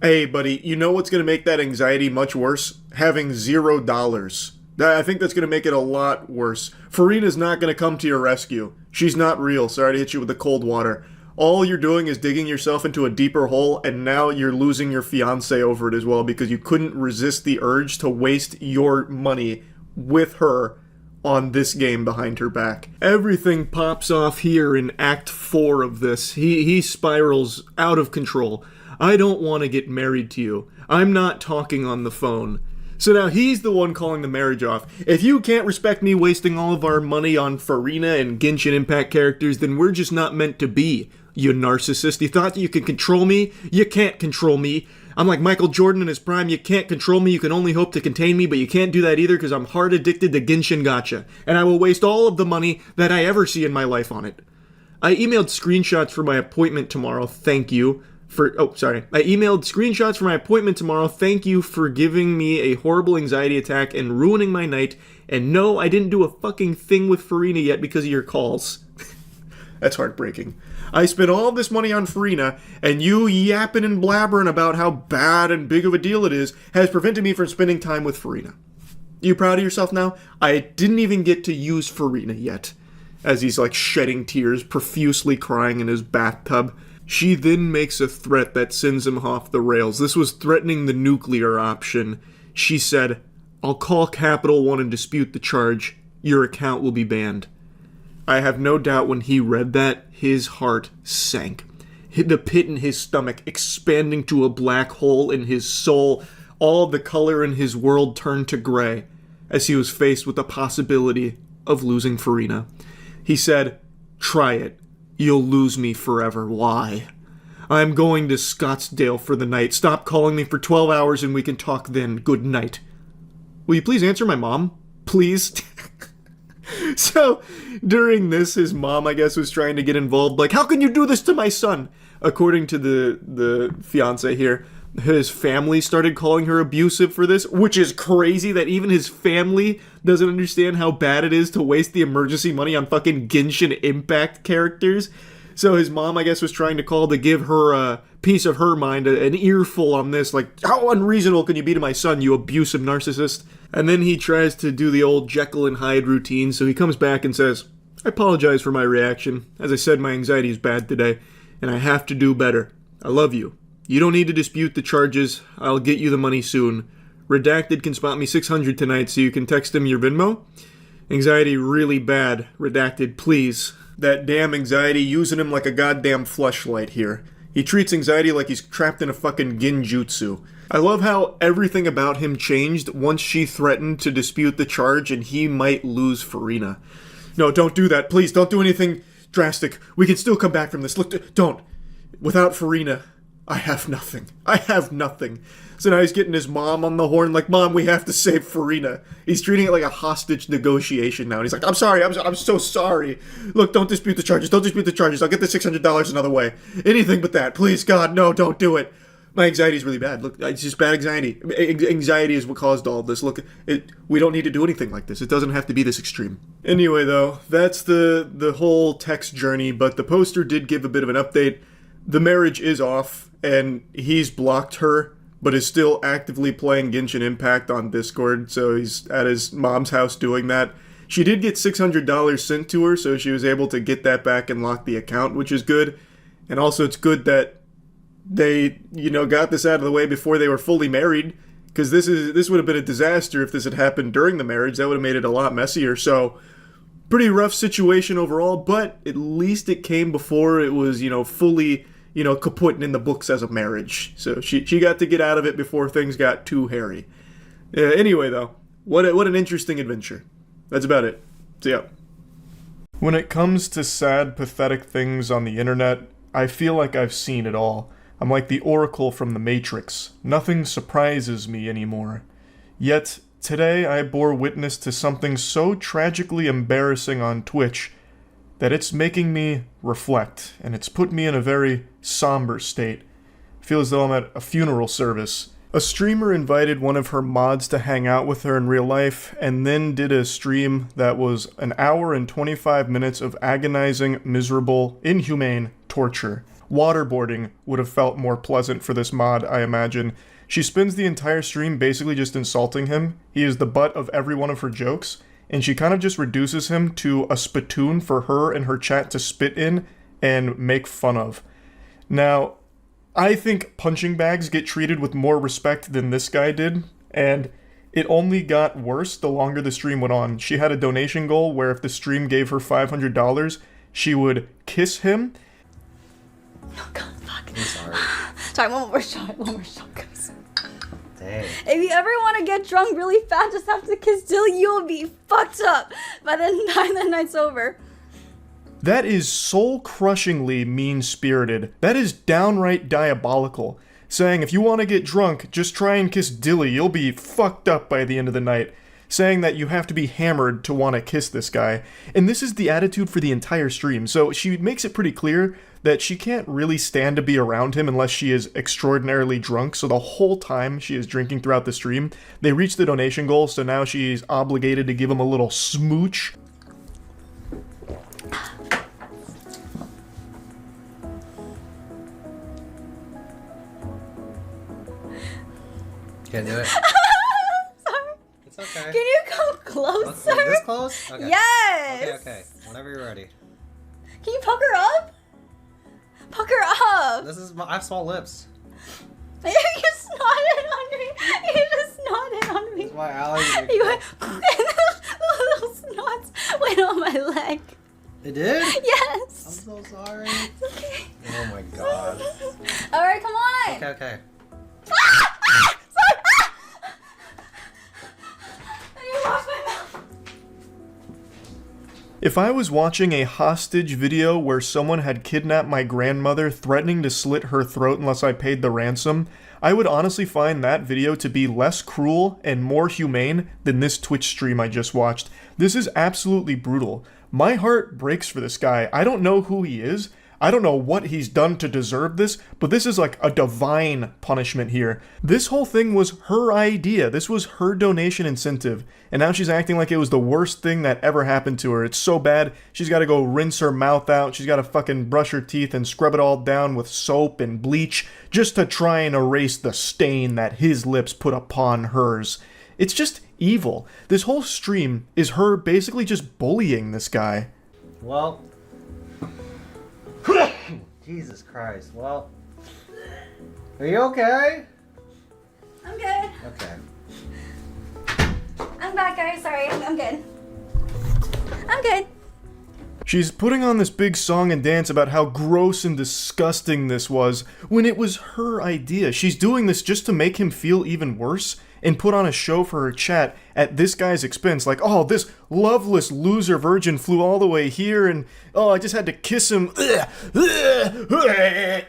Hey, buddy, you know what's going to make that anxiety much worse? Having $0. I think that's going to make it a lot worse. Farina's not going to come to your rescue. She's not real. Sorry to hit you with the cold water. All you're doing is digging yourself into a deeper hole, and now you're losing your fiancé over it as well because you couldn't resist the urge to waste your money with her on this game behind her back. Everything pops off here in Act 4 of this. He spirals out of control. I don't want to get married to you. I'm not talking on the phone. So now he's the one calling the marriage off. If you can't respect me wasting all of our money on Farina and Genshin Impact characters, then we're just not meant to be. You narcissist. You thought that you could control me? You can't control me. I'm like Michael Jordan in his prime. You can't control me. You can only hope to contain me, but you can't do that either because I'm hard addicted to Genshin gacha. And I will waste all of the money that I ever see in my life on it. I emailed screenshots for my appointment tomorrow. Thank you. I emailed screenshots for my appointment tomorrow. Thank you for giving me a horrible anxiety attack and ruining my night. And no, I didn't do a fucking thing with Farina yet because of your calls. That's heartbreaking. I spent all this money on Farina, and you yapping and blabbering about how bad and big of a deal it is has prevented me from spending time with Farina. You proud of yourself now? I didn't even get to use Farina yet. As he's like shedding tears, profusely crying in his bathtub. She then makes a threat that sends him off the rails. This was threatening the nuclear option. She said, I'll call Capital One and dispute the charge. Your account will be banned. I have no doubt when he read that, his heart sank. The pit in his stomach expanding to a black hole in his soul. All of the color in his world turned to gray as he was faced with the possibility of losing Farina. He said, try it. You'll lose me forever. Why? I'm going to Scottsdale for the night. Stop calling me for 12 hours and we can talk then. Good night. Will you please answer my mom? Please? So, during this, his mom, I guess, was trying to get involved. Like, how can you do this to my son? According to the fiancé here, his family started calling her abusive for this, which is crazy that even his family doesn't understand how bad it is to waste the emergency money on fucking Genshin Impact characters. So his mom, I guess, was trying to call to give her a piece of her mind, an earful on this. Like, how unreasonable can you be to my son, you abusive narcissist? And then he tries to do the old Jekyll and Hyde routine, so he comes back and says, I apologize for my reaction. As I said, my anxiety is bad today, and I have to do better. I love you. You don't need to dispute the charges. I'll get you the money soon. Redacted can spot me $600 tonight, so you can text him your Venmo. Anxiety really bad. Redacted, please. That damn anxiety using him like a goddamn fleshlight here. He treats anxiety like he's trapped in a fucking genjutsu. I love how everything about him changed once she threatened to dispute the charge and he might lose Farina. No, don't do that. Please, don't do anything drastic. We can still come back from this. Look, don't. Without Farina, I have nothing. I have nothing. So now he's getting his mom on the horn like, Mom, we have to save Farina. He's treating it like a hostage negotiation now. And he's like, I'm sorry. I'm so sorry. Look, don't dispute the charges. Don't dispute the charges. I'll get the $600 another way. Anything but that. Please, God, no, don't do it. My anxiety is really bad. Look, it's just bad anxiety. Anxiety is what caused all this. Look, we don't need to do anything like this. It doesn't have to be this extreme. Anyway, though, that's the whole text journey, but the poster did give a bit of an update. The marriage is off, and he's blocked her, but is still actively playing Genshin Impact on Discord, so he's at his mom's house doing that. She did get $600 sent to her, so she was able to get that back and lock the account, which is good. And also, it's good that they, got this out of the way before they were fully married, because this would have been a disaster if this had happened during the marriage. That would have made it a lot messier. So, pretty rough situation overall, but at least it came before it was, fully, kaput in the books as a marriage. So she got to get out of it before things got too hairy. Anyway, though, what an interesting adventure. That's about it. So yeah. When it comes to sad, pathetic things on the internet, I feel like I've seen it all. I'm like the Oracle from the Matrix. Nothing surprises me anymore. Yet, today I bore witness to something so tragically embarrassing on Twitch that it's making me reflect, and it's put me in a very somber state. I feel as though I'm at a funeral service. A streamer invited one of her mods to hang out with her in real life, and then did a stream that was an hour and 25 minutes of agonizing, miserable, inhumane torture. Waterboarding would have felt more pleasant for this mod, I imagine. She spends the entire stream basically just insulting him. He is the butt of every one of her jokes, and she kind of just reduces him to a spittoon for her and her chat to spit in and make fun of. Now, I think punching bags get treated with more respect than this guy did, and it only got worse the longer the stream went on. She had a donation goal where if the stream gave her $500, she would kiss him. Oh god, fuck. I'm sorry. Sorry, one more shot, guys. Dang. If you ever want to get drunk really fast, just have to kiss Dilly. You'll be fucked up by the time the night's over. That is soul-crushingly mean-spirited. That is downright diabolical. Saying if you want to get drunk, just try and kiss Dilly, you'll be fucked up by the end of the night. Saying that you have to be hammered to want to kiss this guy. And this is the attitude for the entire stream, so she makes it pretty clear that she can't really stand to be around him unless she is extraordinarily drunk, so the whole time she is drinking throughout the stream. They reach the donation goal, so now she's obligated to give him a little smooch. Can't do it. Sorry. It's okay. Can you come closer? Like this close? Okay. Yes. Okay. Whenever you're ready. Can you pucker up? Pucker up. This is I have small lips. You just snotted on me. You just snotted on me. This is why allergies. You went, the little snots went on my leg. It did? Yes. I'm so sorry. It's okay. Oh my god. All right, come on. Okay. If I was watching a hostage video where someone had kidnapped my grandmother, threatening to slit her throat unless I paid the ransom, I would honestly find that video to be less cruel and more humane than this Twitch stream I just watched. This is absolutely brutal. My heart breaks for this guy. I don't know who he is. I don't know what he's done to deserve this, but this is like a divine punishment here. This whole thing was her idea. This was her donation incentive. And now she's acting like it was the worst thing that ever happened to her. It's so bad, she's got to go rinse her mouth out. She's got to fucking brush her teeth and scrub it all down with soap and bleach just to try and erase the stain that his lips put upon hers. It's just evil. This whole stream is her basically just bullying this guy. Well. Jesus Christ. Well. Are you okay? I'm good. Okay. I'm back, guys. Sorry. I'm good. I'm good. She's putting on this big song and dance about how gross and disgusting this was, when it was her idea. She's doing this just to make him feel even worse, and put on a show for her chat at this guy's expense. Like, oh, this loveless loser virgin flew all the way here, and oh, I just had to kiss him. Like,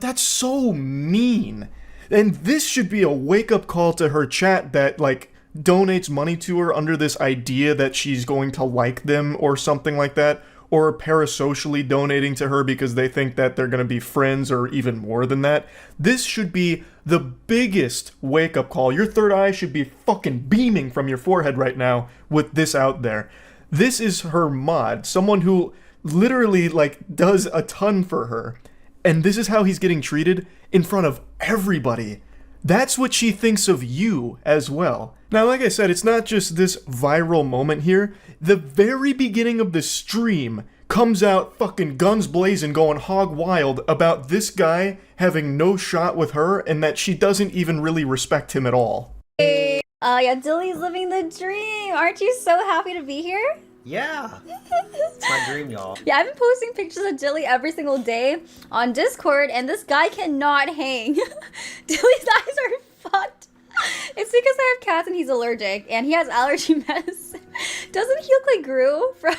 that's so mean. And this should be a wake-up call to her chat that, like, donates money to her under this idea that she's going to like them or something like that, or parasocially donating to her because they think that they're going to be friends or even more than that. This should be the biggest wake-up call. Your third eye should be fucking beaming from your forehead right now with this out there. This is her mod, someone who literally, like, does a ton for her. And this is how he's getting treated in front of everybody. That's what she thinks of you as well. Now, like I said, it's not just this viral moment here. The very beginning of the stream comes out fucking guns blazing, going hog wild about this guy having no shot with her and that she doesn't even really respect him at all. Yeah, Dilly's living the dream. Aren't you so happy to be here? Yeah. It's my dream, y'all. Yeah, I've been posting pictures of Dilly every single day on Discord, and this guy cannot hang. Dilly's eyes are fucked. It's because I have cats and he's allergic, and he has allergy medicine. Doesn't he look like Gru from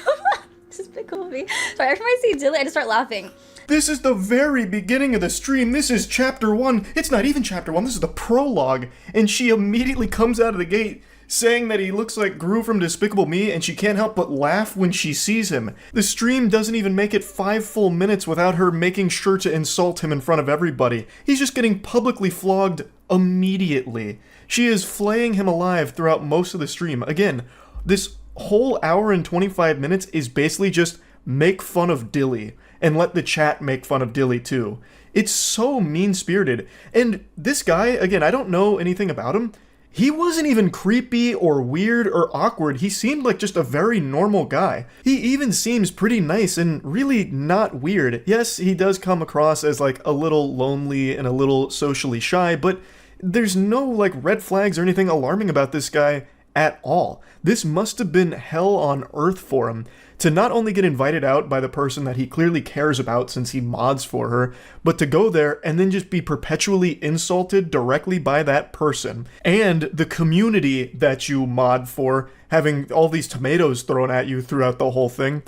Despicable Me? Sorry, every time I see Dilly, I just start laughing. This is the very beginning of the stream. This is chapter 1. It's not even chapter 1. This is the prologue. And she immediately comes out of the gate saying that he looks like Gru from Despicable Me, and she can't help but laugh when she sees him. The stream doesn't even make it 5 full minutes without her making sure to insult him in front of everybody. He's just getting publicly flogged immediately. She is flaying him alive throughout most of the stream. Again, this whole hour and 25 minutes is basically just make fun of Dilly, and let the chat make fun of Dilly too. It's so mean-spirited. And this guy, again, I don't know anything about him. He wasn't even creepy or weird or awkward. He seemed like just a very normal guy. He even seems pretty nice and really not weird. Yes, he does come across as like a little lonely and a little socially shy, but there's no like red flags or anything alarming about this guy at all. This must have been hell on earth for him to not only get invited out by the person that he clearly cares about since he mods for her, but to go there and then just be perpetually insulted directly by that person and the community that you mod for, having all these tomatoes thrown at you throughout the whole thing.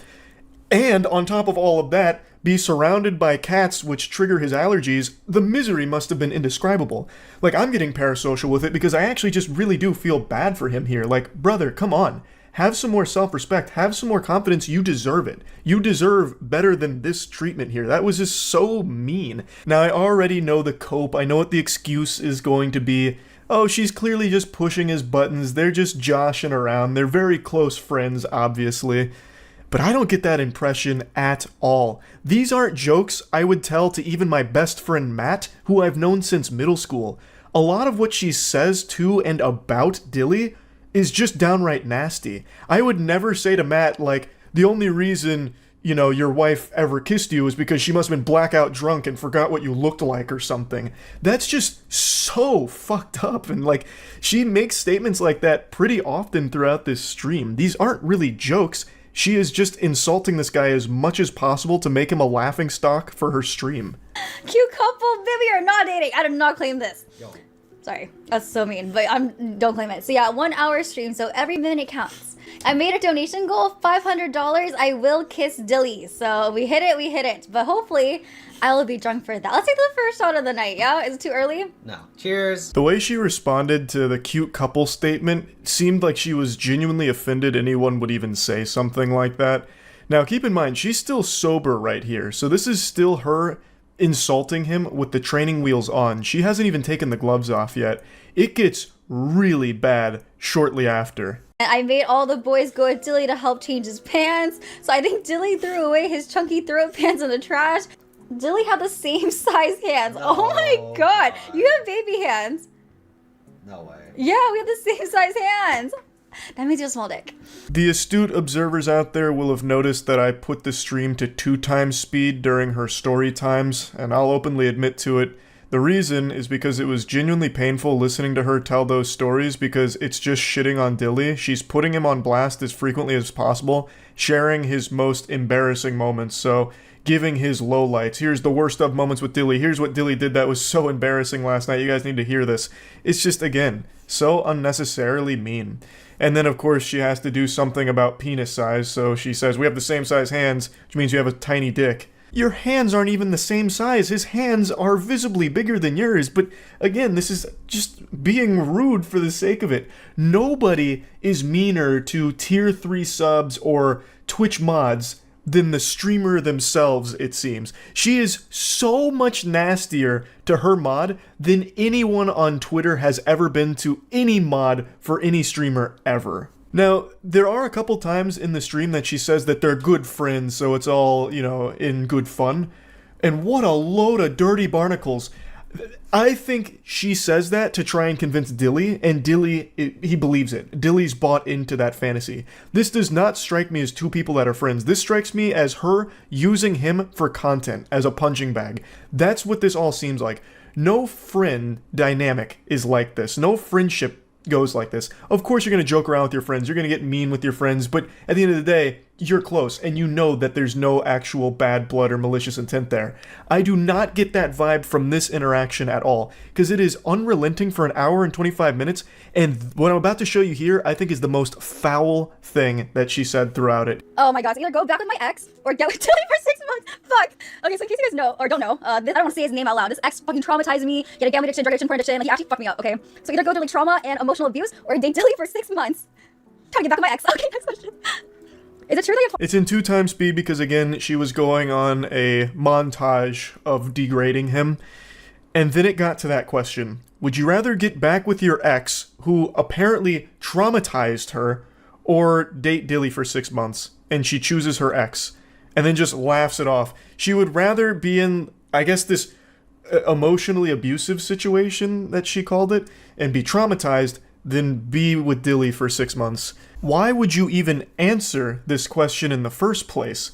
And on top of all of that, be surrounded by cats which trigger his allergies. The misery must have been indescribable. Like, I'm getting parasocial with it because I actually just really do feel bad for him here. Like, brother, come on. Have some more self-respect. Have some more confidence. You deserve it. You deserve better than this treatment here. That was just so mean. Now, I already know the cope. I know what the excuse is going to be. Oh, she's clearly just pushing his buttons. They're just joshing around. They're very close friends, obviously. But I don't get that impression at all. These aren't jokes I would tell to even my best friend Matt, who I've known since middle school. A lot of what she says to and about Dilly is just downright nasty. I would never say to Matt, like, the only reason, you know, your wife ever kissed you is because she must have been blackout drunk and forgot what you looked like or something. That's just so fucked up. And, like, she makes statements like that pretty often throughout this stream. These aren't really jokes. She is just insulting this guy as much as possible to make him a laughingstock for her stream. Cute couple, baby, are not dating. I did not claim this. Sorry, that's so mean, but don't claim it. So yeah, 1 hour stream, so every minute counts. I made a donation goal of $500. I will kiss Dilly. So we hit it, but hopefully I will be drunk for that. Let's take the first shot of the night, yeah? Is it too early? No. Cheers. The way she responded to the cute couple statement seemed like she was genuinely offended anyone would even say something like that. Now keep in mind, she's still sober right here, so this is still her insulting him with the training wheels on. She hasn't even taken the gloves off yet. It gets really bad shortly after. I made all the boys go at Dilly to help change his pants, so I think Dilly threw away his chunky throat pants in the trash. Dilly had the same size hands. No, oh my god, you have baby hands. No way. Yeah, we have the same size hands. That means you have a small dick. The astute observers out there will have noticed that I put the stream to 2x speed during her story times, and I'll openly admit to it. The reason is because it was genuinely painful listening to her tell those stories because it's just shitting on Dilly. She's putting him on blast as frequently as possible, sharing his most embarrassing moments, so giving his lowlights. Here's the worst of moments with Dilly. Here's what Dilly did that was so embarrassing last night. You guys need to hear this. It's just, again, so unnecessarily mean. And then, of course, she has to do something about penis size, so she says, we have the same size hands, which means you have a tiny dick. Your hands aren't even the same size. His hands are visibly bigger than yours, but again, this is just being rude for the sake of it. Nobody is meaner to tier 3 subs or Twitch mods than the streamer themselves, it seems. She is so much nastier to her mod than anyone on Twitter has ever been to any mod for any streamer ever. Now, there are a couple times in the stream that she says that they're good friends, so it's all, you know, in good fun. And what a load of dirty barnacles. I think she says that to try and convince Dilly, and Dilly, he believes it. Dilly's bought into that fantasy. This does not strike me as two people that are friends. This strikes me as her using him for content, as a punching bag. That's what this all seems like. No friend dynamic is like this. No friendship goes like this. Of course you're going to joke around with your friends, you're going to get mean with your friends, but at the end of the day, you're close and you know that there's no actual bad blood or malicious intent there. I do not get that vibe from this interaction at all, because it is unrelenting for an hour and 25 minutes, and what I'm about to show you here I think is the most foul thing that she said throughout it. Oh my god, so either go back with my ex or get with Tilly for 6 months. Fuck. Okay, so in case you guys know or don't know, I don't want to say his name out loud. This ex fucking traumatized me. He had a gambling addiction, drug addiction, porn addiction. Like, he actually fucked me up, okay? So either go through like trauma and emotional abuse or date Tilly for 6 months. Trying to get back with my ex. Okay, next question. Is it true that It's in 2 times speed because, again, she was going on a montage of degrading him. And then it got to that question. Would you rather get back with your ex, who apparently traumatized her, or date Dilly for 6 months? And she chooses her ex. And then just laughs it off. She would rather be in, I guess, this emotionally abusive situation that she called it, and be traumatized, than be with Dilly for 6 months. Why would you even answer this question in the first place?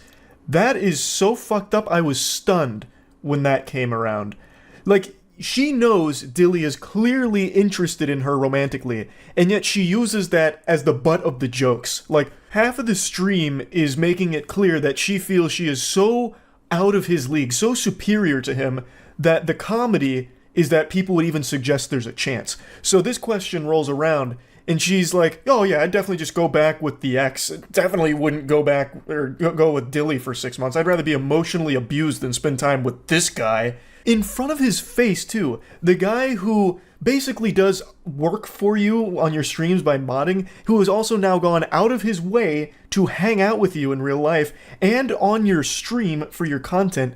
That is so fucked up. I was stunned when that came around. Like, she knows Dilly is clearly interested in her romantically, and yet she uses that as the butt of the jokes. Like, half of the stream is making it clear that she feels she is so out of his league, so superior to him, that the comedy is that people would even suggest there's a chance. So this question rolls around, and she's like, oh yeah, I'd definitely just go back with the ex. Definitely wouldn't go back, or go with Dilly for 6 months. I'd rather be emotionally abused than spend time with this guy. In front of his face, too. The guy who basically does work for you on your streams by modding, who has also now gone out of his way to hang out with you in real life, and on your stream for your content.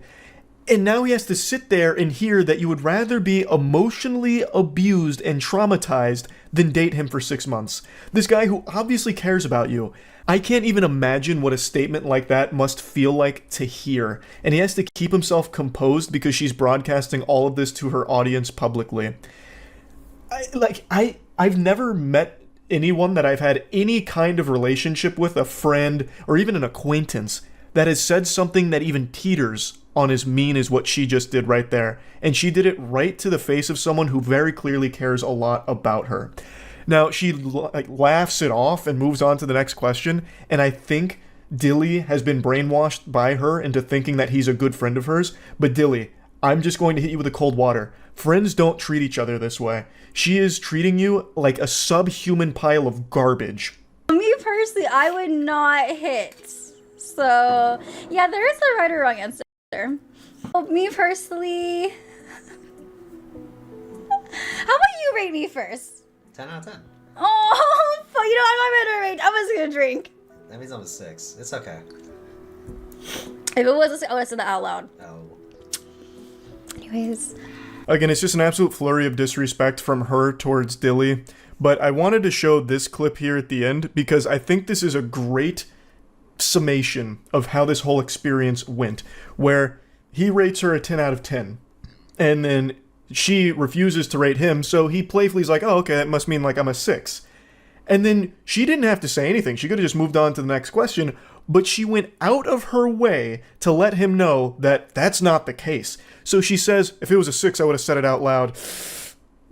And now he has to sit there and hear that you would rather be emotionally abused and traumatized than date him for 6 months. This guy who obviously cares about you. I can't even imagine what a statement like that must feel like to hear. And he has to keep himself composed because she's broadcasting all of this to her audience publicly. I've never met anyone that I've had any kind of relationship with, a friend or even an acquaintance, that has said something that even teeters on as mean as what she just did right there. And she did it right to the face of someone who very clearly cares a lot about her. Now, she laughs it off and moves on to the next question, and I think Dilly has been brainwashed by her into thinking that he's a good friend of hers. But Dilly, I'm just going to hit you with the cold water. Friends don't treat each other this way. She is treating you like a subhuman pile of garbage. Me personally, I would not hit. So, yeah, there is a right or wrong answer. Well, me personally... How about you rate me first? 10 out of 10. Oh, fuck, you know, I'm not gonna rate. I'm just gonna drink. That means I'm a 6. It's okay. If it was a 6, I would have said that out loud. Oh. Anyways. Again, it's just an absolute flurry of disrespect from her towards Dilly. But I wanted to show this clip here at the end because I think this is a great summation of how this whole experience went, where he rates her a 10 out of 10, and then she refuses to rate him, so he playfully is like, oh, okay, that must mean like I'm a 6. And then she didn't have to say anything. She could have just moved on to the next question, but she went out of her way to let him know that that's not the case. So she says, if it was a 6, I would have said it out loud.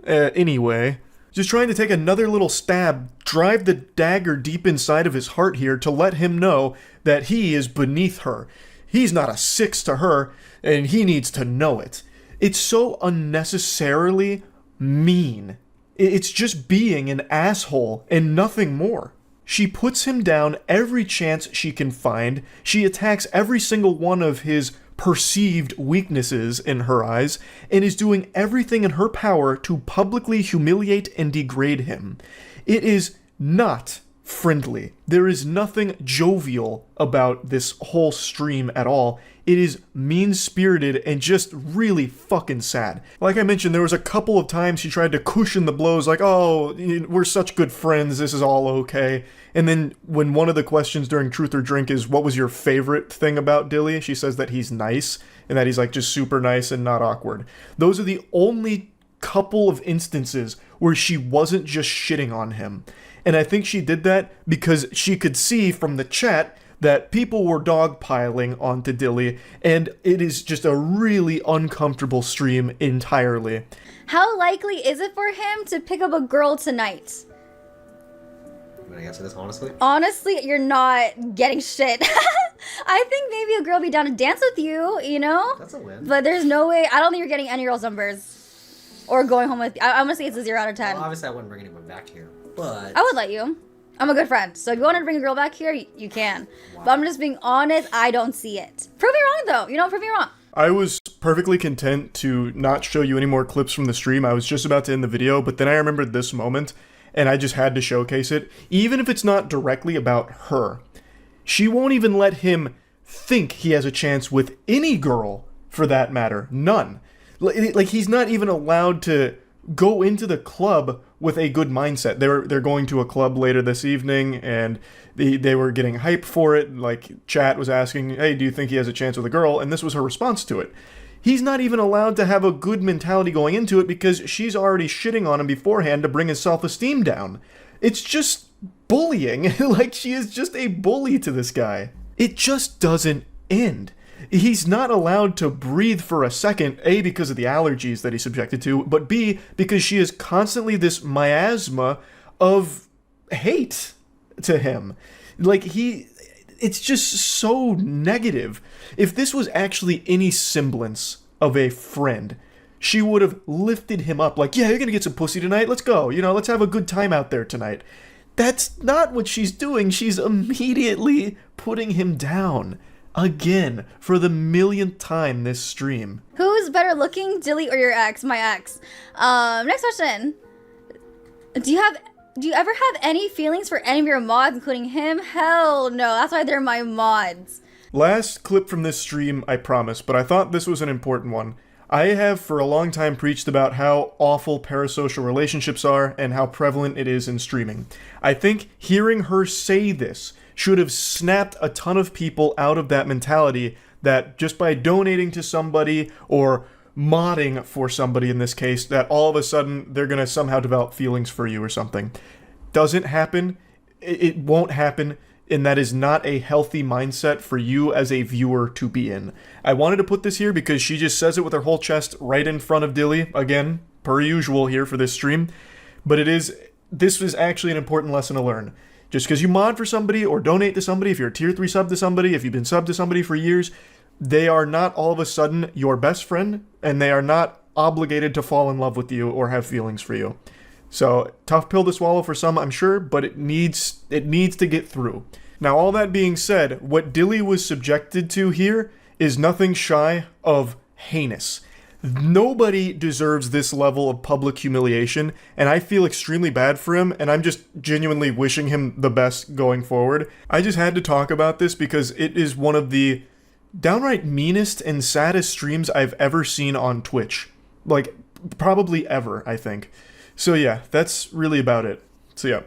Anyway, just trying to take another little stab, drive the dagger deep inside of his heart here to let him know that he is beneath her. He's not a 6 to her, and he needs to know it. It's so unnecessarily mean. It's just being an asshole and nothing more. She puts him down every chance she can find. She attacks every single one of his perceived weaknesses in her eyes, and is doing everything in her power to publicly humiliate and degrade him. It is not friendly. There is nothing jovial about this whole stream at all. It is mean-spirited and just really fucking sad. Like I mentioned, there was a couple of times she tried to cushion the blows, like, oh, we're such good friends, this is all okay. And then when one of the questions during Truth or Drink is, what was your favorite thing about Dilly? She says that he's nice, and that he's like just super nice and not awkward. Those are the only couple of instances where she wasn't just shitting on him. And I think she did that because she could see from the chat that people were dogpiling onto Dilly, and it is just a really uncomfortable stream entirely. How likely is it for him to pick up a girl tonight? I'm gonna answer this honestly. Honestly, you're not getting shit. I think maybe a girl be down to dance with you, you know? That's a win. But there's no way. I don't think you're getting any girls' numbers or going home with. I'm gonna say it's a 0 out of 10. Well, obviously, I wouldn't bring anyone back here, but I would let you. I'm a good friend. So if you want to bring a girl back here, you can. Wow. But I'm just being honest, I don't see it. Prove me wrong, though. You know, prove me wrong. I was perfectly content to not show you any more clips from the stream. I was just about to end the video, but then I remembered this moment, and I just had to showcase it. Even if it's not directly about her, she won't even let him think he has a chance with any girl, for that matter. None. Like, he's not even allowed to go into the club with a good mindset. They're going to a club later this evening, and they were getting hype for it. Like, chat was asking, hey, do you think he has a chance with a girl? And this was her response to it. He's not even allowed to have a good mentality going into it because she's already shitting on him beforehand to bring his self-esteem down. It's just bullying. Like, she is just a bully to this guy. It just doesn't end. He's not allowed to breathe for a second, A, because of the allergies that he's subjected to, but B, because she is constantly this miasma of hate to him. Like, it's just so negative. If this was actually any semblance of a friend, she would have lifted him up like, yeah, you're gonna get some pussy tonight, let's go, you know, let's have a good time out there tonight. That's not what she's doing. She's immediately putting him down. Again, for the millionth time this stream. Who's better looking, Dilly or your ex? My ex. Next question. Do you ever have any feelings for any of your mods, including him? Hell no. That's why they're my mods. Last clip from this stream, I promise, but I thought this was an important one. I have for a long time preached about how awful parasocial relationships are and how prevalent it is in streaming. I think hearing her say this should have snapped a ton of people out of that mentality that just by donating to somebody or modding for somebody in this case, that all of a sudden they're going to somehow develop feelings for you or something. Doesn't happen. It won't happen. And that is not a healthy mindset for you as a viewer to be in. I wanted to put this here because she just says it with her whole chest right in front of Dilly. Again, per usual here for this stream. But this is actually an important lesson to learn. Just because you mod for somebody or donate to somebody, if you're a tier 3 sub to somebody, if you've been sub to somebody for years, they are not all of a sudden your best friend, and they are not obligated to fall in love with you or have feelings for you. So, tough pill to swallow for some, I'm sure, but it needs to get through. Now, all that being said, what Dilly was subjected to here is nothing shy of heinous. Nobody deserves this level of public humiliation, and I feel extremely bad for him, and I'm just genuinely wishing him the best going forward. I just had to talk about this because it is one of the downright meanest and saddest streams I've ever seen on Twitch. Like, probably ever, I think. So yeah, that's really about it. So yeah.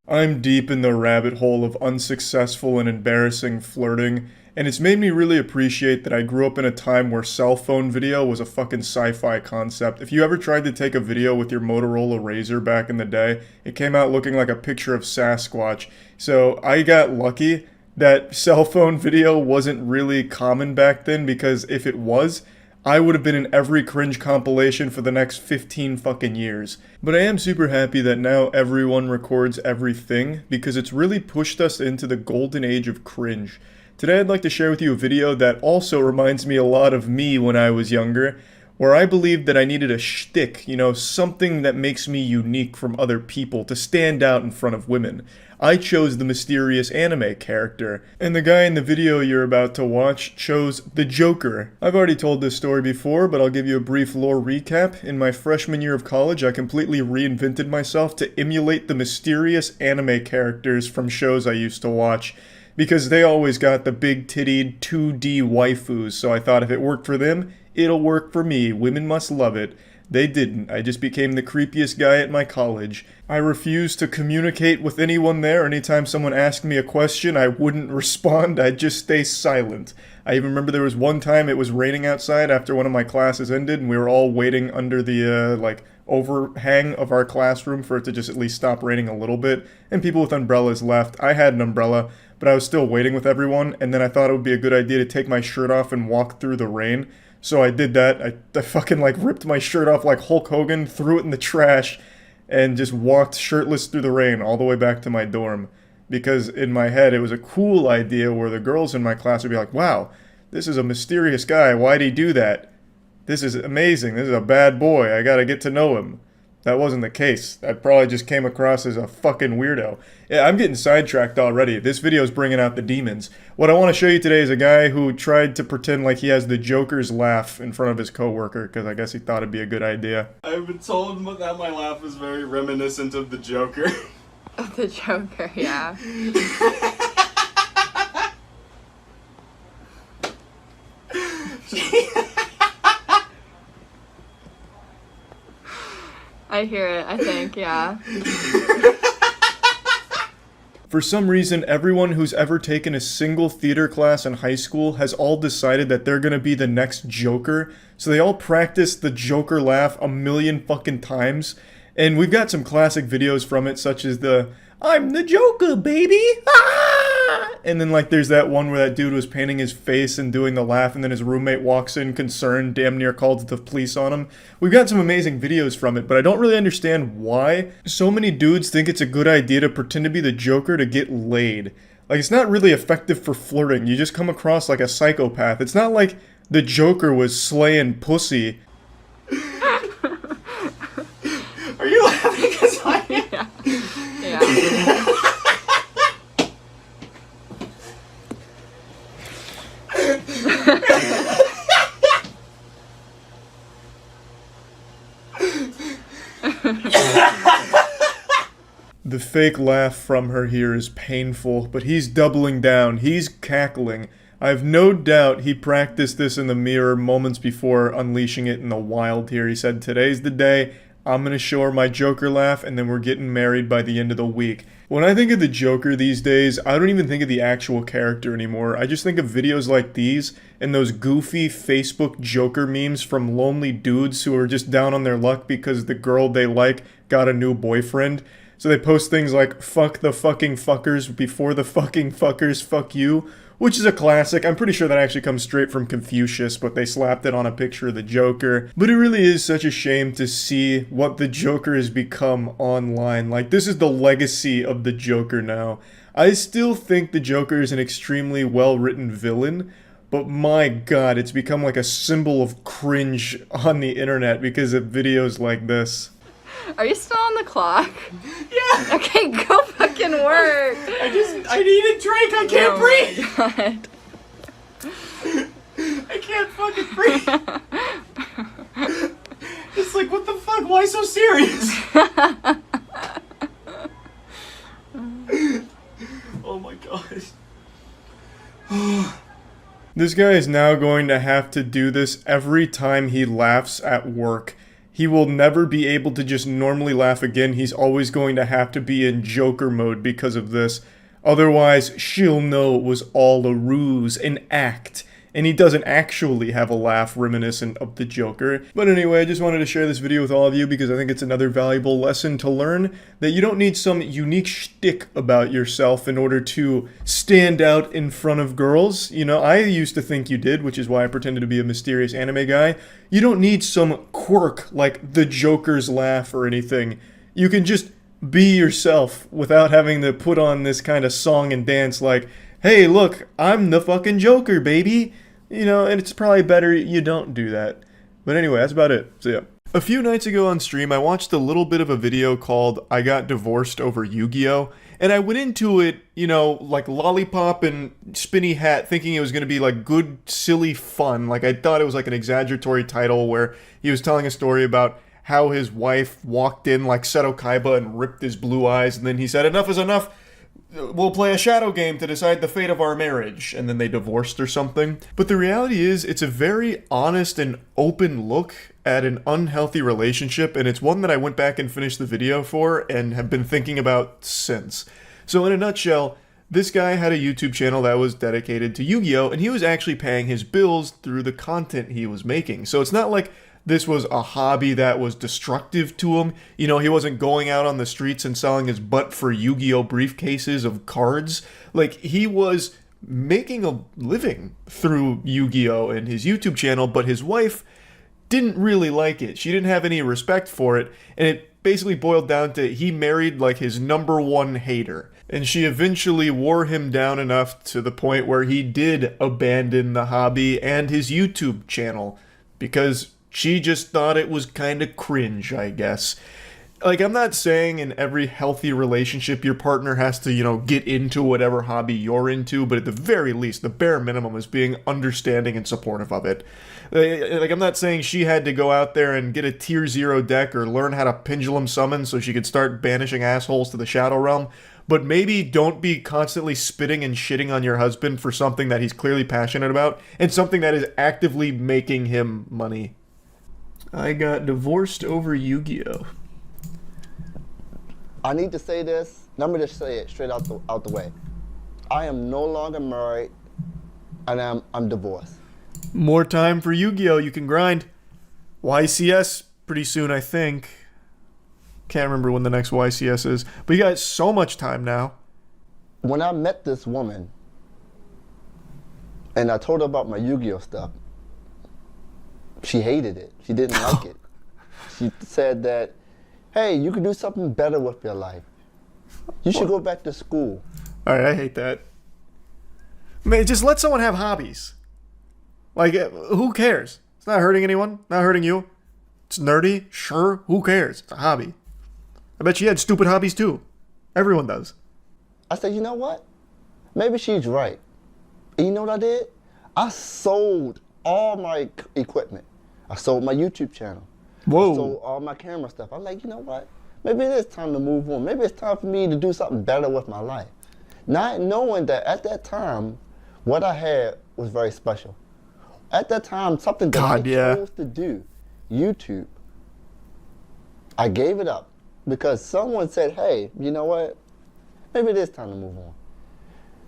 I'm deep in the rabbit hole of unsuccessful and embarrassing flirting, and it's made me really appreciate that I grew up in a time where cell phone video was a fucking sci-fi concept. If you ever tried to take a video with your Motorola Razr back in the day, it came out looking like a picture of Sasquatch. So I got lucky that cell phone video wasn't really common back then, because if it was, I would have been in every cringe compilation for the next 15 fucking years. But I am super happy that now everyone records everything, because it's really pushed us into the golden age of cringe. Today I'd like to share with you a video that also reminds me a lot of me when I was younger, where I believed that I needed a shtick, you know, something that makes me unique from other people to stand out in front of women. I chose the mysterious anime character, and the guy in the video you're about to watch chose the Joker. I've already told this story before, but I'll give you a brief lore recap. In my freshman year of college, I completely reinvented myself to emulate the mysterious anime characters from shows I used to watch, because they always got the big-tittied 2D waifus, so I thought if it worked for them, it'll work for me. Women must love it. They didn't. I just became the creepiest guy at my college. I refused to communicate with anyone there. Anytime someone asked me a question, I wouldn't respond. I'd just stay silent. I even remember there was one time it was raining outside after one of my classes ended, and we were all waiting under the, overhang of our classroom for it to just at least stop raining a little bit, and people with umbrellas left. I had an umbrella, but I was still waiting with everyone, and then I thought it would be a good idea to take my shirt off and walk through the rain. So I did that. I fucking ripped my shirt off like Hulk Hogan, threw it in the trash, and just walked shirtless through the rain all the way back to my dorm. Because in my head, it was a cool idea where the girls in my class would be like, wow, this is a mysterious guy. Why'd he do that? This is amazing. This is a bad boy. I gotta get to know him. That wasn't the case. I probably just came across as a fucking weirdo. Yeah, I'm getting sidetracked already. This video is bringing out the demons. What I want to show you today is a guy who tried to pretend like he has the Joker's laugh in front of his coworker, because I guess he thought it'd be a good idea. I've been told that my laugh is very reminiscent of the Joker. Of the Joker, yeah. I hear it, I think, yeah. For some reason, everyone who's ever taken a single theater class in high school has all decided that they're gonna be the next Joker, so they all practice the Joker laugh a million fucking times, and we've got some classic videos from it, such as the "I'm the Joker, baby!" Ah! And then like there's that one where that dude was painting his face and doing the laugh, and then his roommate walks in concerned, damn near called the police on him. We've got some amazing videos from it, but I don't really understand why so many dudes think it's a good idea to pretend to be the Joker to get laid. Like, it's not really effective for flirting. You just come across like a psychopath. It's not like the Joker was slaying pussy. Are you laughing because I am? Yeah. The fake laugh from her here is painful, but he's doubling down. He's cackling. I have no doubt he practiced this in the mirror moments before unleashing it in the wild here. He said, "Today's the day. I'm gonna show her my Joker laugh, and then we're getting married by the end of the week." When I think of the Joker these days, I don't even think of the actual character anymore. I just think of videos like these and those goofy Facebook Joker memes from lonely dudes who are just down on their luck because the girl they like got a new boyfriend. So they post things like, "Fuck the fucking fuckers before the fucking fuckers fuck you," which is a classic. I'm pretty sure that actually comes straight from Confucius, but they slapped it on a picture of the Joker. But it really is such a shame to see what the Joker has become online. Like, this is the legacy of the Joker now. I still think the Joker is an extremely well-written villain, but my god, it's become like a symbol of cringe on the internet because of videos like this. Are you still on the clock? Yeah. Okay, go fucking work. I need a drink. I can't breathe. God. I can't fucking breathe. It's like, what the fuck? Why so serious? Oh my gosh. This guy is now going to have to do this every time he laughs at work. He will never be able to just normally laugh again. He's always going to have to be in Joker mode because of this. Otherwise, she'll know it was all a ruse, an act. And he doesn't actually have a laugh reminiscent of the Joker. But anyway, I just wanted to share this video with all of you because I think it's another valuable lesson to learn that you don't need some unique shtick about yourself in order to stand out in front of girls. You know, I used to think you did, which is why I pretended to be a mysterious anime guy. You don't need some quirk like the Joker's laugh or anything. You can just be yourself without having to put on this kind of song and dance like, "Hey, look, I'm the fucking Joker, baby." You know, and it's probably better you don't do that. But anyway, that's about it. So yeah. A few nights ago on stream, I watched a little bit of a video called "I Got Divorced Over Yu-Gi-Oh!" And I went into it, you know, like lollipop and spinny hat, thinking it was going to be like good, silly fun. Like I thought it was like an exaggeratory title where he was telling a story about how his wife walked in like Seto Kaiba and ripped his blue eyes, and then he said, "Enough is enough. We'll play a shadow game to decide the fate of our marriage," and then they divorced or something. But the reality is, it's a very honest and open look at an unhealthy relationship, and it's one that I went back and finished the video for and have been thinking about since. So in a nutshell, this guy had a YouTube channel that was dedicated to Yu-Gi-Oh! And he was actually paying his bills through the content he was making. So it's not like this was a hobby that was destructive to him. You know, he wasn't going out on the streets and selling his butt for Yu-Gi-Oh! Briefcases of cards. Like, he was making a living through Yu-Gi-Oh! And his YouTube channel, but his wife didn't really like it. She didn't have any respect for it, and it basically boiled down to he married like his number one hater. And she eventually wore him down enough to the point where he did abandon the hobby and his YouTube channel because she just thought it was kind of cringe, I guess. Like, I'm not saying in every healthy relationship your partner has to, get into whatever hobby you're into, but at the very least, the bare minimum is being understanding and supportive of it. Like, I'm not saying she had to go out there and get a tier 0 deck or learn how to pendulum summon so she could start banishing assholes to the Shadow Realm, but maybe don't be constantly spitting and shitting on your husband for something that he's clearly passionate about and something that is actively making him money. I got divorced over Yu-Gi-Oh! I need to say this. Let me just say it straight out the way. I am no longer married, and I'm divorced. More time for Yu-Gi-Oh! You can grind. YCS pretty soon, I think. Can't remember when the next YCS is, but you got so much time now. When I met this woman, and I told her about my Yu-Gi-Oh! Stuff, she hated it. She didn't like it. She said that, hey, you can do something better with your life. You should go back to school. Alright, I hate that. Man, just let someone have hobbies. Like, who cares? It's not hurting anyone, not hurting you. It's nerdy, sure, who cares? It's a hobby. I bet she had stupid hobbies too. Everyone does. I said, you know what? Maybe she's right. And you know what I did? I sold all my equipment. I sold my YouTube channel. Whoa. I sold all my camera stuff. I'm like, you know what? Maybe it is time to move on. Maybe it's time for me to do something better with my life. Not knowing that at that time, what I had was very special. At that time, something that I chose to do, YouTube, I gave it up because someone said, hey, you know what? Maybe it is time to move on.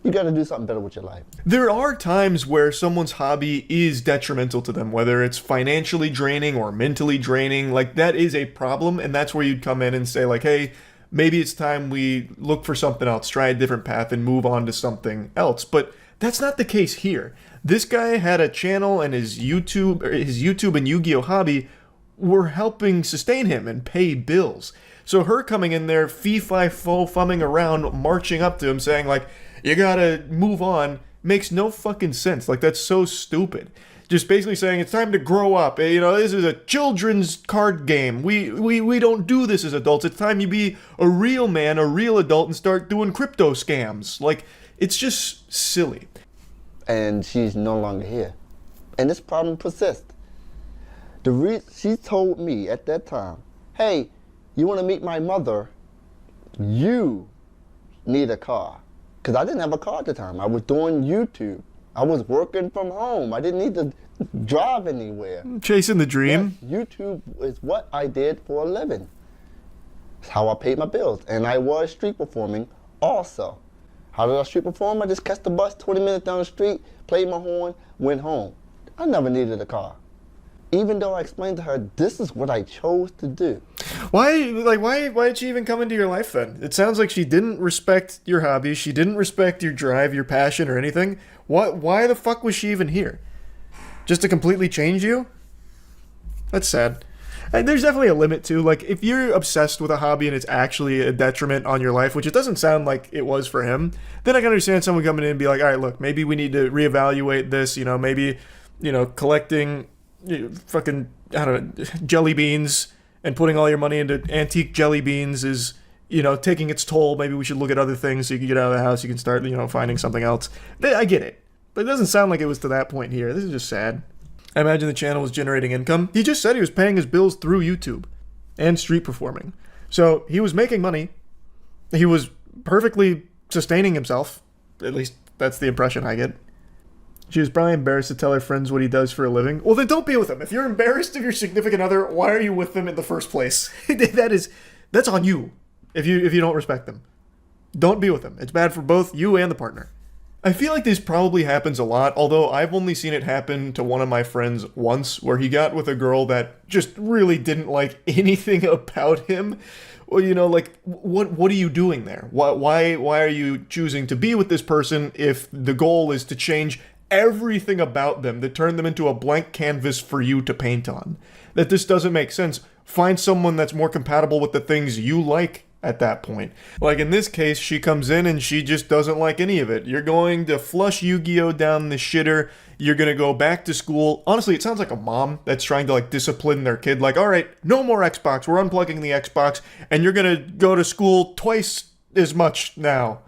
You got to do something better with your life. There are times where someone's hobby is detrimental to them, whether it's financially draining or mentally draining. Like, that is a problem, and that's where you'd come in and say, like, hey, maybe it's time we look for something else, try a different path, and move on to something else. But that's not the case here. This guy had a channel, and his YouTube and Yu-Gi-Oh! Hobby were helping sustain him and pay bills. So her coming in there, fee-fi-fo-fumming around, marching up to him, saying, like, you gotta move on, makes no fucking sense. Like, that's so stupid. Just basically saying it's time to grow up. This is a children's card game. We don't do this as adults. It's time you be a real man, a real adult, and start doing crypto scams. Like, it's just silly. And she's no longer here. And this problem persists. She told me at that time, hey, you want to meet my mother? You need a car. Because I didn't have a car at the time. I was doing YouTube. I was working from home. I didn't need to drive anywhere. Chasing the dream. Yes, YouTube is what I did for a living. It's how I paid my bills. And I was street performing also. How did I street perform? I just catch the bus 20 minutes down the street, played my horn, went home. I never needed a car. Even though I explained to her, this is what I chose to do. Why did she even come into your life then? It sounds like she didn't respect your hobbies, she didn't respect your drive, your passion, or anything. Why the fuck was she even here? Just to completely change you? That's sad. And there's definitely a limit too. Like, if you're obsessed with a hobby and it's actually a detriment on your life, which it doesn't sound like it was for him, then I can understand someone coming in and be like, all right, look, maybe we need to reevaluate this. Maybe, collecting fucking, I don't know, jelly beans and putting all your money into antique jelly beans is, taking its toll. Maybe we should look at other things so you can get out of the house. You can start, finding something else. I get it. But it doesn't sound like it was to that point here. This is just sad. I imagine the channel was generating income. He just said he was paying his bills through YouTube and street performing. So he was making money. He was perfectly sustaining himself. At least that's the impression I get. She was probably embarrassed to tell her friends what he does for a living. Well, then don't be with him. If you're embarrassed of your significant other, why are you with them in the first place? That's on you if you don't respect them. Don't be with them. It's bad for both you and the partner. I feel like this probably happens a lot, although I've only seen it happen to one of my friends once, where he got with a girl that just really didn't like anything about him. Well, what are you doing there? Why are you choosing to be with this person if the goal is to change everything about them, to turn them into a blank canvas for you to paint on? That this doesn't make sense. Find someone that's more compatible with the things you like at that point. Like in this case, she comes in and she just doesn't like any of it. You're going to flush Yu-Gi-Oh down the shitter. You're going to go back to school. Honestly, it sounds like a mom that's trying to like discipline their kid. Like, all right, no more Xbox. We're unplugging the Xbox and you're going to go to school twice as much now.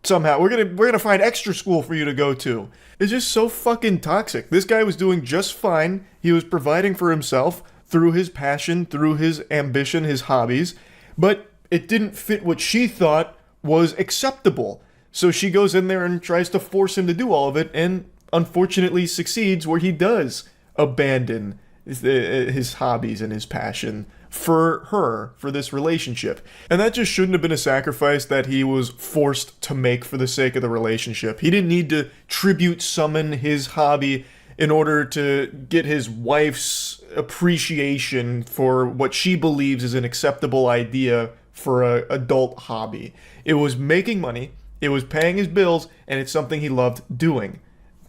Somehow we're going to find extra school for you to go to. It's just so fucking toxic. This guy was doing just fine. He was providing for himself through his passion, through his ambition, his hobbies, but it didn't fit what she thought was acceptable. So she goes in there and tries to force him to do all of it, and unfortunately succeeds where he does abandon his hobbies and his passion for her, for this relationship. And that just shouldn't have been a sacrifice that he was forced to make for the sake of the relationship. He didn't need to tribute summon his hobby in order to get his wife's appreciation for what she believes is an acceptable idea for an adult hobby. It was making money, it was paying his bills, and it's something he loved doing.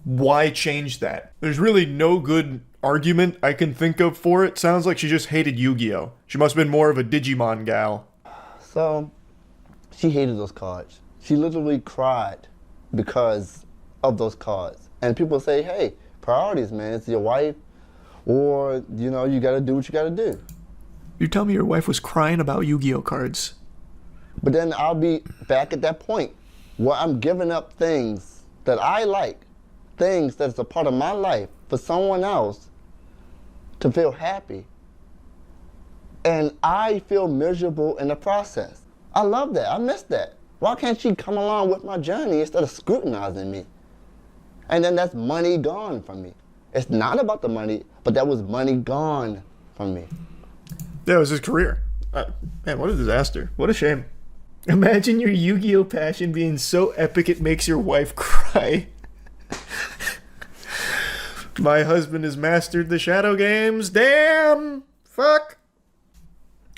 Why change that? There's really no good argument I can think of for it. Sounds like she just hated Yu-Gi-Oh! She must have been more of a Digimon gal. So, she hated those cards. She literally cried because of those cards. And people say, hey, priorities, man. It's your wife, or, you know, you gotta do what you gotta do. You tell me your wife was crying about Yu-Gi-Oh cards. But then I'll be back at that point where I'm giving up things that I like, things that's a part of my life for someone else to feel happy. And I feel miserable in the process. I love that. I miss that. Why can't she come along with my journey instead of scrutinizing me? And then that's money gone from me. It's not about the money, but that was money gone from me. That was his career. Man, what a disaster. What a shame. Imagine your Yu-Gi-Oh passion being so epic it makes your wife cry. My husband has mastered the shadow games. Damn! Fuck!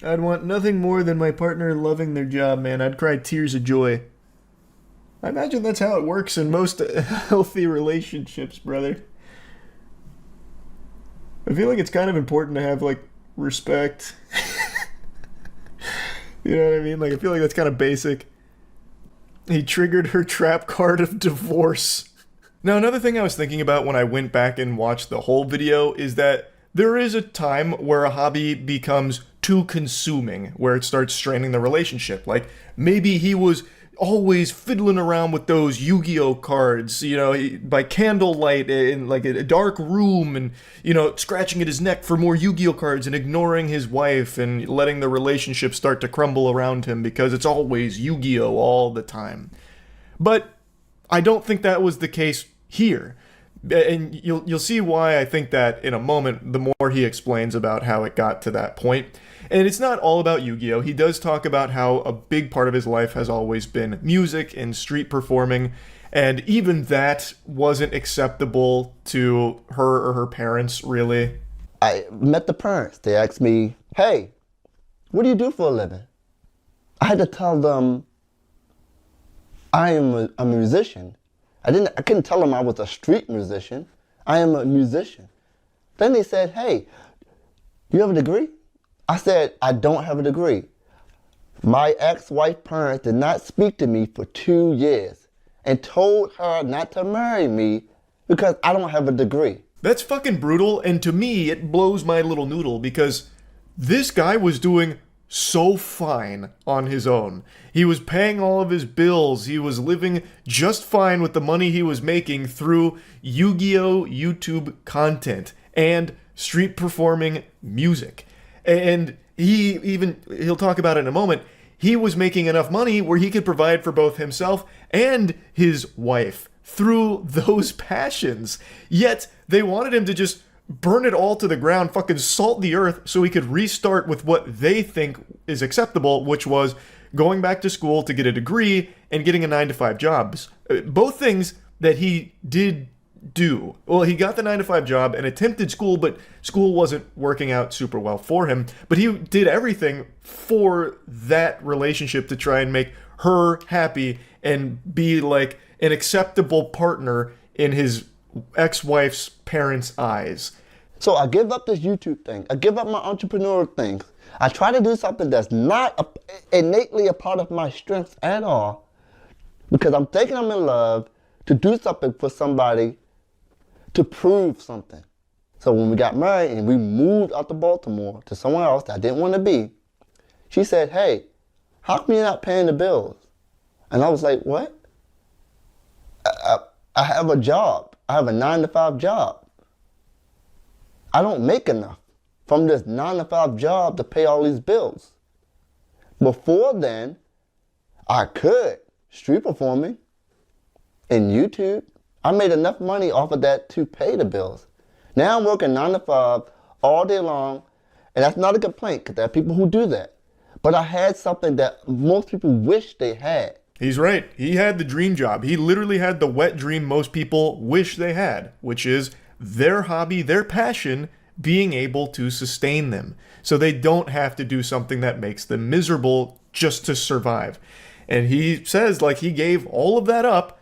I'd want nothing more than my partner loving their job, man. I'd cry tears of joy. I imagine that's how it works in most healthy relationships, brother. I feel like it's kind of important to have, like, respect. You know what I mean? Like, I feel like that's kind of basic. He triggered her trap card of divorce. Now, another thing I was thinking about when I went back and watched the whole video is that there is a time where a hobby becomes too consuming, where it starts straining the relationship. Like, maybe he was always fiddling around with those Yu-Gi-Oh cards, you know, by candlelight in like a dark room, and, you know, scratching at his neck for more Yu-Gi-Oh cards and ignoring his wife and letting the relationship start to crumble around him because it's always Yu-Gi-Oh all the time. But I don't think that was the case here. And you'll see why I think that in a moment, the more he explains about how it got to that point. And it's not all about Yu-Gi-Oh! He does talk about how a big part of his life has always been music and street performing, and even that wasn't acceptable to her or her parents, really. I met the parents. They asked me, hey, what do you do for a living? I had to tell them I am a musician. I couldn't tell them I was a street musician. I am a musician. Then they said, hey, you have a degree? I said, I don't have a degree. My ex-wife parents did not speak to me for 2 years and told her not to marry me because I don't have a degree. That's fucking brutal, and to me, it blows my little noodle because this guy was doing so fine on his own. He was paying all of his bills. He was living just fine with the money he was making through Yu-Gi-Oh! YouTube content and street performing music. And he'll talk about it in a moment, he was making enough money where he could provide for both himself and his wife through those passions. Yet they wanted him to just burn it all to the ground, fucking salt the earth, so he could restart with what they think is acceptable, which was going back to school to get a degree and getting a 9-to-5 job. Both things that he did do. Well, he got the 9-to-5 job and attempted school, but school wasn't working out super well for him. But he did everything for that relationship to try and make her happy and be like an acceptable partner in his ex-wife's parents' eyes. So I give up this YouTube thing. I give up my entrepreneur things I try to do something that's not innately a part of my strengths at all, because I'm thinking I'm in love, to do something for somebody, to prove something. So when we got married and we moved out to Baltimore to somewhere else that I didn't want to be, she said, hey, how come you're not paying the bills? And I was like, what? I have a job. I have a 9-to-5 job. I don't make enough from this 9-to-5 job to pay all these bills. Before then, I could street performing in YouTube. I made enough money off of that to pay the bills. Now I'm working 9-to-5 all day long, and that's not a complaint, because there are people who do that. But I had something that most people wish they had. He's right. He had the dream job. He literally had the wet dream most people wish they had, which is their hobby, their passion, being able to sustain them. So they don't have to do something that makes them miserable just to survive. And he says, like, he gave all of that up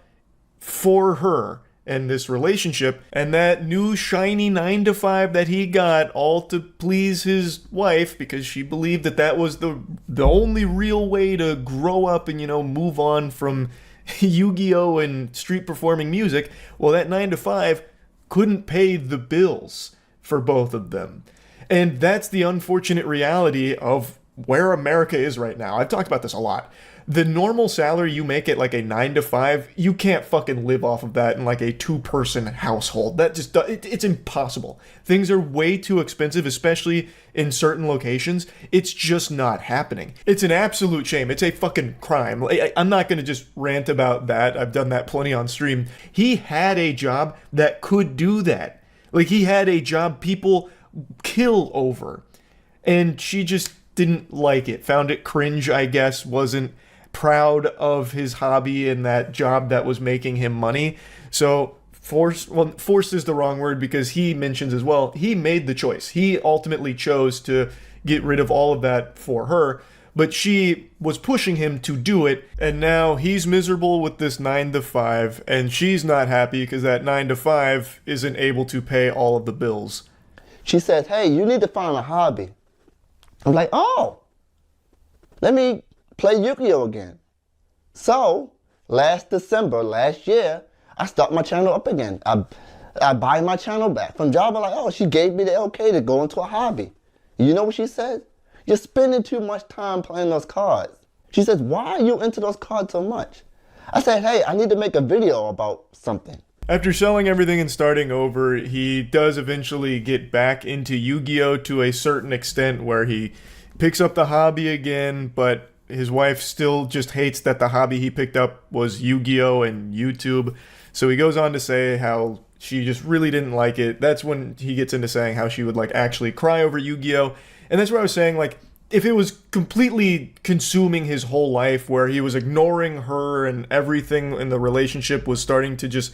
for her and this relationship, and that new shiny 9-to-5 that he got, all to please his wife, because she believed that that was the only real way to grow up and, you know, move on from Yu-Gi-Oh! And street performing music. Well, that 9-to-5 couldn't pay the bills for both of them. And that's the unfortunate reality of where America is right now. I've talked about this a lot. The normal salary you make at like a 9-to-5, you can't fucking live off of that in like a 2-person household. That just, it's impossible. Things are way too expensive, especially in certain locations. It's just not happening. It's an absolute shame. It's a fucking crime. I'm not going to just rant about that. I've done that plenty on stream. He had a job that could do that. Like, he had a job people kill over. And she just didn't like it. Found it cringe, I guess. Wasn't proud of his hobby and that job that was making him money. So forced is the wrong word, because he mentions as well, he made the choice. He ultimately chose to get rid of all of that for her, but she was pushing him to do it, and now he's miserable with this 9-to-5, and she's not happy because that 9-to-5 isn't able to pay all of the bills. She says, hey, you need to find a hobby. I'm like, oh, let me play Yu-Gi-Oh! Again. So, last December, last year, I start my channel up again. I buy my channel back from Java. Like, oh, she gave me the okay to go into a hobby. You know what she said? You're spending too much time playing those cards. She says, why are you into those cards so much? I said, hey, I need to make a video about something. After selling everything and starting over, he does eventually get back into Yu-Gi-Oh! To a certain extent, where he picks up the hobby again, but his wife still just hates that the hobby he picked up was Yu-Gi-Oh! And YouTube. So he goes on to say how she just really didn't like it. That's when he gets into saying how she would like actually cry over Yu-Gi-Oh! And that's where I was saying, like, if it was completely consuming his whole life, where he was ignoring her and everything in the relationship was starting to just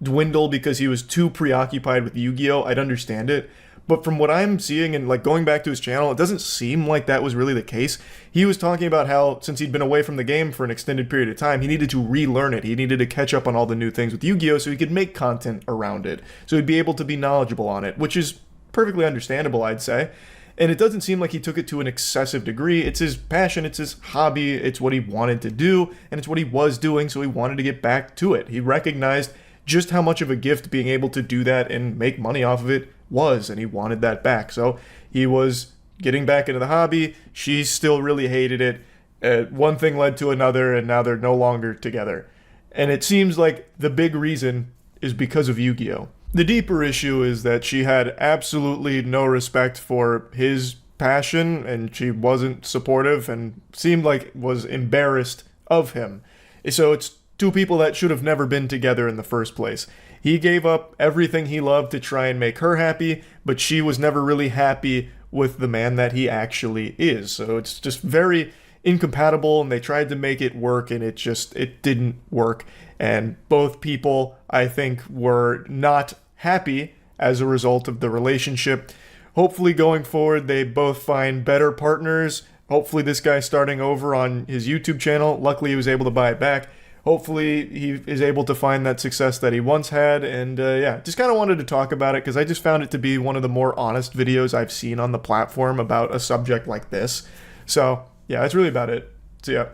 dwindle because he was too preoccupied with Yu-Gi-Oh!, I'd understand it. But from what I'm seeing and like going back to his channel, it doesn't seem like that was really the case. He was talking about how since he'd been away from the game for an extended period of time, he needed to relearn it. He needed to catch up on all the new things with Yu-Gi-Oh! So he could make content around it. So he'd be able to be knowledgeable on it, which is perfectly understandable, I'd say. And it doesn't seem like he took it to an excessive degree. It's his passion, it's his hobby, it's what he wanted to do, and it's what he was doing, so he wanted to get back to it. He recognized just how much of a gift being able to do that and make money off of it was, and he wanted that back. So he was getting back into the hobby. She still really hated it. One thing led to another, and now they're no longer together. And it seems like the big reason is because of Yu-Gi-Oh! The deeper issue is that she had absolutely no respect for his passion, and she wasn't supportive and seemed like was embarrassed of him. So it's two people that should have never been together in the first place. He gave up everything he loved to try and make her happy, but she was never really happy with the man that he actually is. So it's just very incompatible, and they tried to make it work, and it didn't work. And both people, I think, were not happy as a result of the relationship. Hopefully going forward, they both find better partners. Hopefully this guy's starting over on his YouTube channel. Luckily he was able to buy it back. hopefully he is able to find that success that he once had. And yeah, just kind of wanted to talk about it because I just found it to be one of the more honest videos I've seen on the platform about a subject like this. So yeah, that's really about it. So yeah.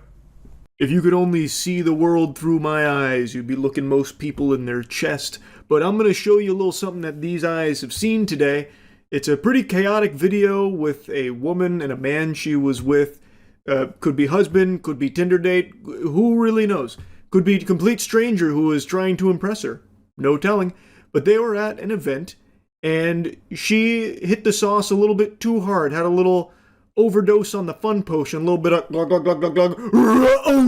If you could only see the world through my eyes, you'd be looking most people in their chest. But I'm going to show you a little something that these eyes have seen today. It's a pretty chaotic video with a woman and a man she was with. Could be husband, could be Tinder date, who really knows? Could be a complete stranger who was trying to impress her. No telling. But they were at an event, and she hit the sauce a little bit too hard, had a little overdose on the fun potion, a little bit of glug glug glug glug glug,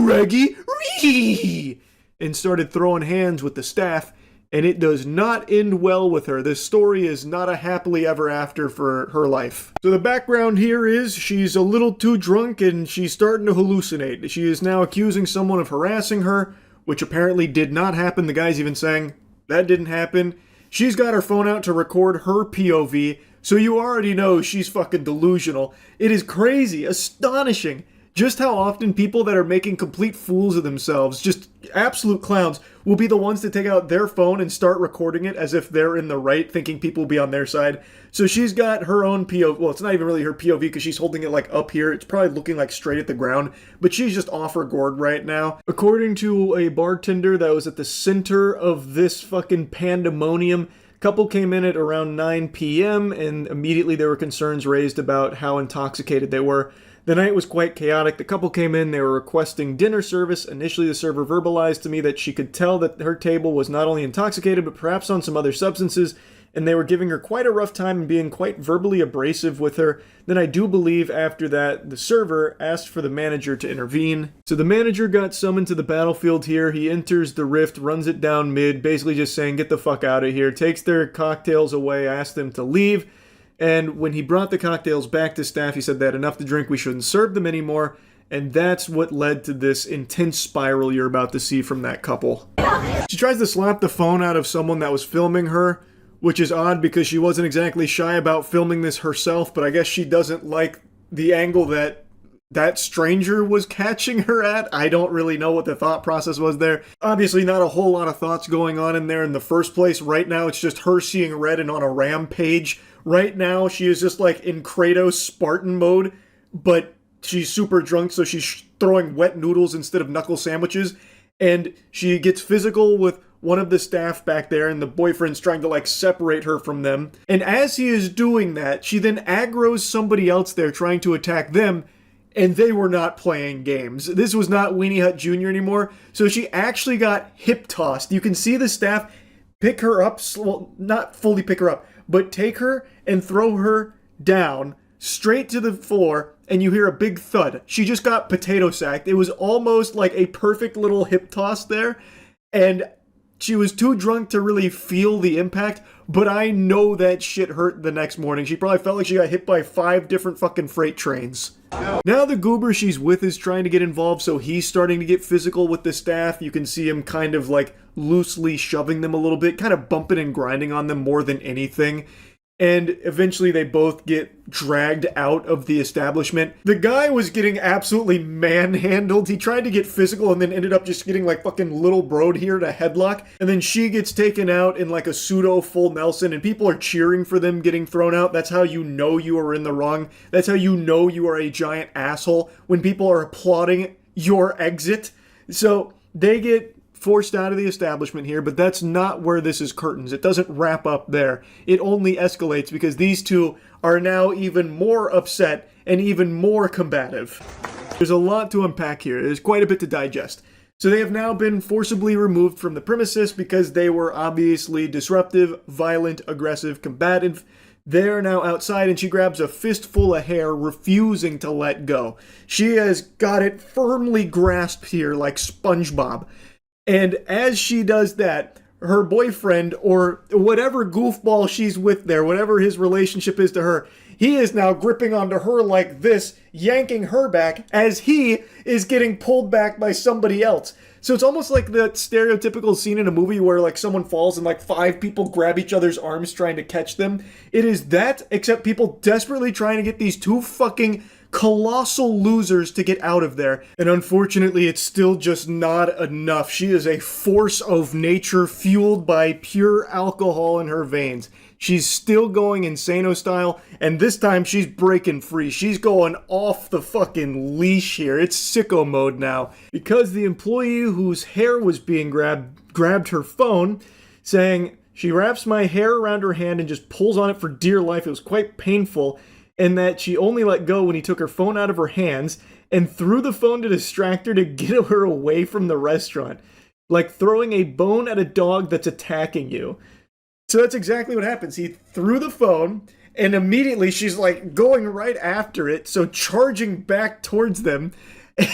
Reggie, and started throwing hands with the staff, and it does not end well with her. This story is not a happily ever after for her life. So the background here is she's a little too drunk and she's starting to hallucinate. She is now accusing someone of harassing her, which apparently did not happen. The guy's even saying that didn't happen. She's got her phone out to record her POV, so you already know she's fucking delusional. It is crazy, astonishing, just how often people that are making complete fools of themselves, just absolute clowns, will be the ones to take out their phone and start recording it as if they're in the right, thinking people will be on their side. So she's got her own POV. Well, it's not even really her POV because she's holding it like up here. It's probably looking like straight at the ground, but she's just off her gourd right now. According to a bartender that was at the center of this fucking pandemonium, couple came in at around 9 p.m. and immediately there were concerns raised about how intoxicated they were. The night was quite chaotic. The couple came in, they were requesting dinner service. Initially, the server verbalized to me that she could tell that her table was not only intoxicated, but perhaps on some other substances, and they were giving her quite a rough time and being quite verbally abrasive with her. Then I do believe after that, the server asked for the manager to intervene. So the manager got summoned to the battlefield here. He enters the rift, runs it down mid, basically just saying, get the fuck out of here, takes their cocktails away, asks them to leave. And when he brought the cocktails back to staff, he said they had enough to drink, we shouldn't serve them anymore. And that's what led to this intense spiral you're about to see from that couple. She tries to slap the phone out of someone that was filming her, which is odd because she wasn't exactly shy about filming this herself, but I guess she doesn't like the angle that that stranger was catching her at. I don't really know what the thought process was there. Obviously not a whole lot of thoughts going on in there in the first place. Right now it's just her seeing red and on a rampage. Right now she is just like in Kratos Spartan mode, but she's super drunk, so she's throwing wet noodles instead of knuckle sandwiches, and she gets physical with one of the staff back there, and the boyfriend's trying to like separate her from them. And as he is doing that, she then aggroes somebody else there trying to attack them, and they were not playing games. This was not Weenie Hut Jr. anymore, so she actually got hip tossed. You can see the staff pick her up, well, not fully pick her up, but take her and throw her down straight to the floor, and you hear a big thud. She just got potato sacked. It was almost like a perfect little hip toss there, and she was too drunk to really feel the impact, but I know that shit hurt the next morning. She probably felt like she got hit by 5 different fucking freight trains. Now the goober she's with is trying to get involved, so he's starting to get physical with the staff. You can see him kind of like loosely shoving them a little bit, kind of bumping and grinding on them more than anything. And eventually they both get dragged out of the establishment. The guy was getting absolutely manhandled. He tried to get physical and then ended up just getting like fucking little broed here to headlock. And then she gets taken out in like a pseudo full Nelson, and people are cheering for them getting thrown out. That's how you know you are in the wrong. That's how you know you are a giant asshole, when people are applauding your exit. So they get forced out of the establishment here, but that's not where this is curtains. It doesn't wrap up there. It only escalates because these two are now even more upset and even more combative. There's a lot to unpack here. There's quite a bit to digest. So they have now been forcibly removed from the premises because they were obviously disruptive, violent, aggressive, combative. They're now outside, and she grabs a fistful of hair, refusing to let go. She has got it firmly grasped here like SpongeBob. And as she does that, her boyfriend, or whatever goofball she's with there, whatever his relationship is to her, he is now gripping onto her like this, yanking her back as he is getting pulled back by somebody else. So it's almost like that stereotypical scene in a movie where like someone falls and like 5 people grab each other's arms trying to catch them. It is that, except people desperately trying to get these 2 fucking colossal losers to get out of there. And unfortunately, it's still just not enough. She is a force of nature fueled by pure alcohol in her veins. She's still going Insano style, and this time she's breaking free. She's going off the fucking leash here. It's sicko mode now. Because the employee whose hair was being grabbed her phone, saying, she wraps my hair around her hand and just pulls on it for dear life. It was quite painful, and that she only let go when he took her phone out of her hands and threw the phone to distract her to get her away from the restaurant. Like throwing a bone at a dog that's attacking you. So that's exactly what happens. He threw the phone, and immediately she's like going right after it, so charging back towards them.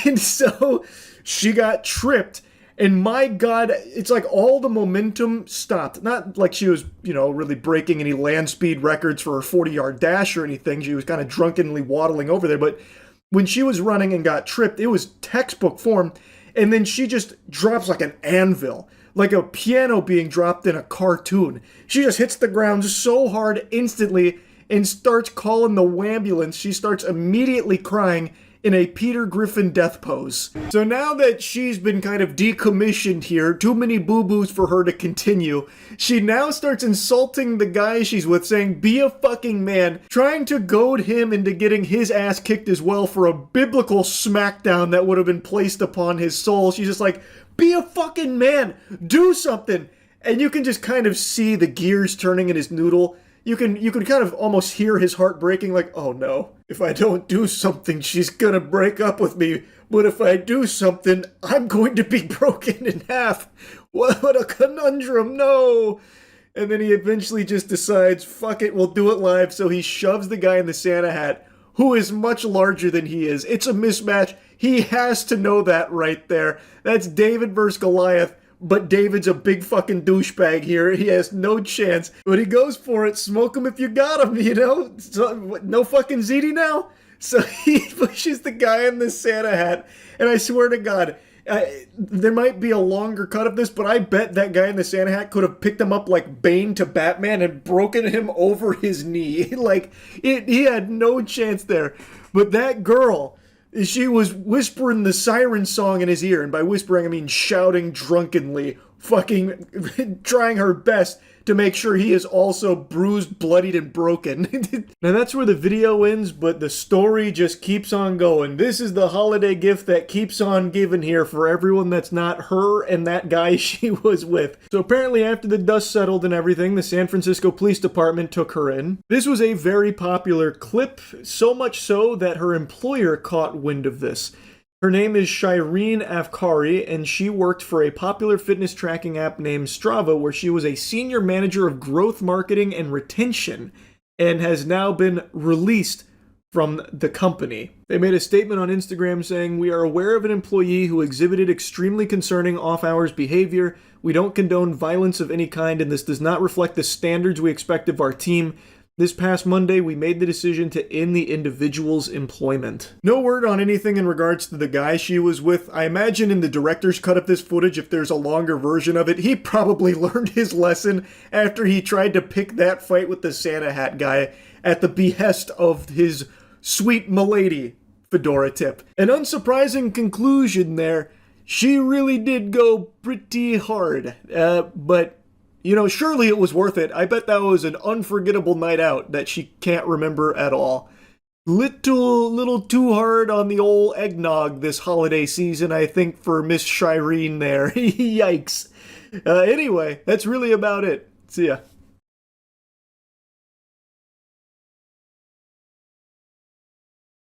And so she got tripped, and my God, it's like all the momentum stopped. Not like she was, really breaking any land speed records for her 40-yard dash or anything. She was kind of drunkenly waddling over there, but when she was running and got tripped, it was textbook form, and then she just drops like an anvil. Like a piano being dropped in a cartoon. She just hits the ground so hard instantly and starts calling the wambulance. She starts immediately crying in a Peter Griffin death pose. So now that she's been kind of decommissioned here, too many boo-boos for her to continue, she now starts insulting the guy she's with, saying, be a fucking man, trying to goad him into getting his ass kicked as well for a biblical smackdown that would have been placed upon his soul. She's just like, be a fucking man! Do something! And you can just kind of see the gears turning in his noodle. You can kind of almost hear his heart breaking, like, oh no, if I don't do something, she's gonna break up with me. But if I do something, I'm going to be broken in half. What a conundrum, no! And then he eventually just decides, fuck it, we'll do it live. So he shoves the guy in the Santa hat, who is much larger than he is. It's a mismatch. He has to know that right there. That's David versus Goliath, but David's a big fucking douchebag here. He has no chance. But he goes for it. Smoke him if you got him, So, no fucking ZD now? So he pushes the guy in the Santa hat, and I swear to God, there might be a longer cut of this, but I bet that guy in the Santa hat could have picked him up like Bane to Batman and broken him over his knee. He had no chance there. But that girl, she was whispering the siren song in his ear, and by whispering I mean shouting drunkenly, fucking trying her best to make sure he is also bruised, bloodied, and broken. Now that's where the video ends, but the story just keeps on going. This is the holiday gift that keeps on giving here for everyone that's not her and that guy she was with. So apparently after the dust settled and everything, the San Francisco Police Department took her in. This was a very popular clip, so much so that her employer caught wind of this. Her name is Shireen Afkari, and she worked for a popular fitness tracking app named Strava, where she was a senior manager of growth marketing and retention, and has now been released from the company. They made a statement on Instagram saying, "We are aware of an employee who exhibited extremely concerning off-hours behavior. We don't condone violence of any kind, and this does not reflect the standards we expect of our team. This past Monday, we made the decision to end the individual's employment." No word on anything in regards to the guy she was with. I imagine in the director's cut of this footage, if there's a longer version of it, he probably learned his lesson after he tried to pick that fight with the Santa hat guy at the behest of his sweet milady fedora tip. An unsurprising conclusion there. She really did go pretty hard, but surely it was worth it. I bet that was an unforgettable night out that she can't remember at all. Little too hard on the old eggnog this holiday season, I think, for Miss Shireen there. Yikes. Anyway, that's really about it. See ya.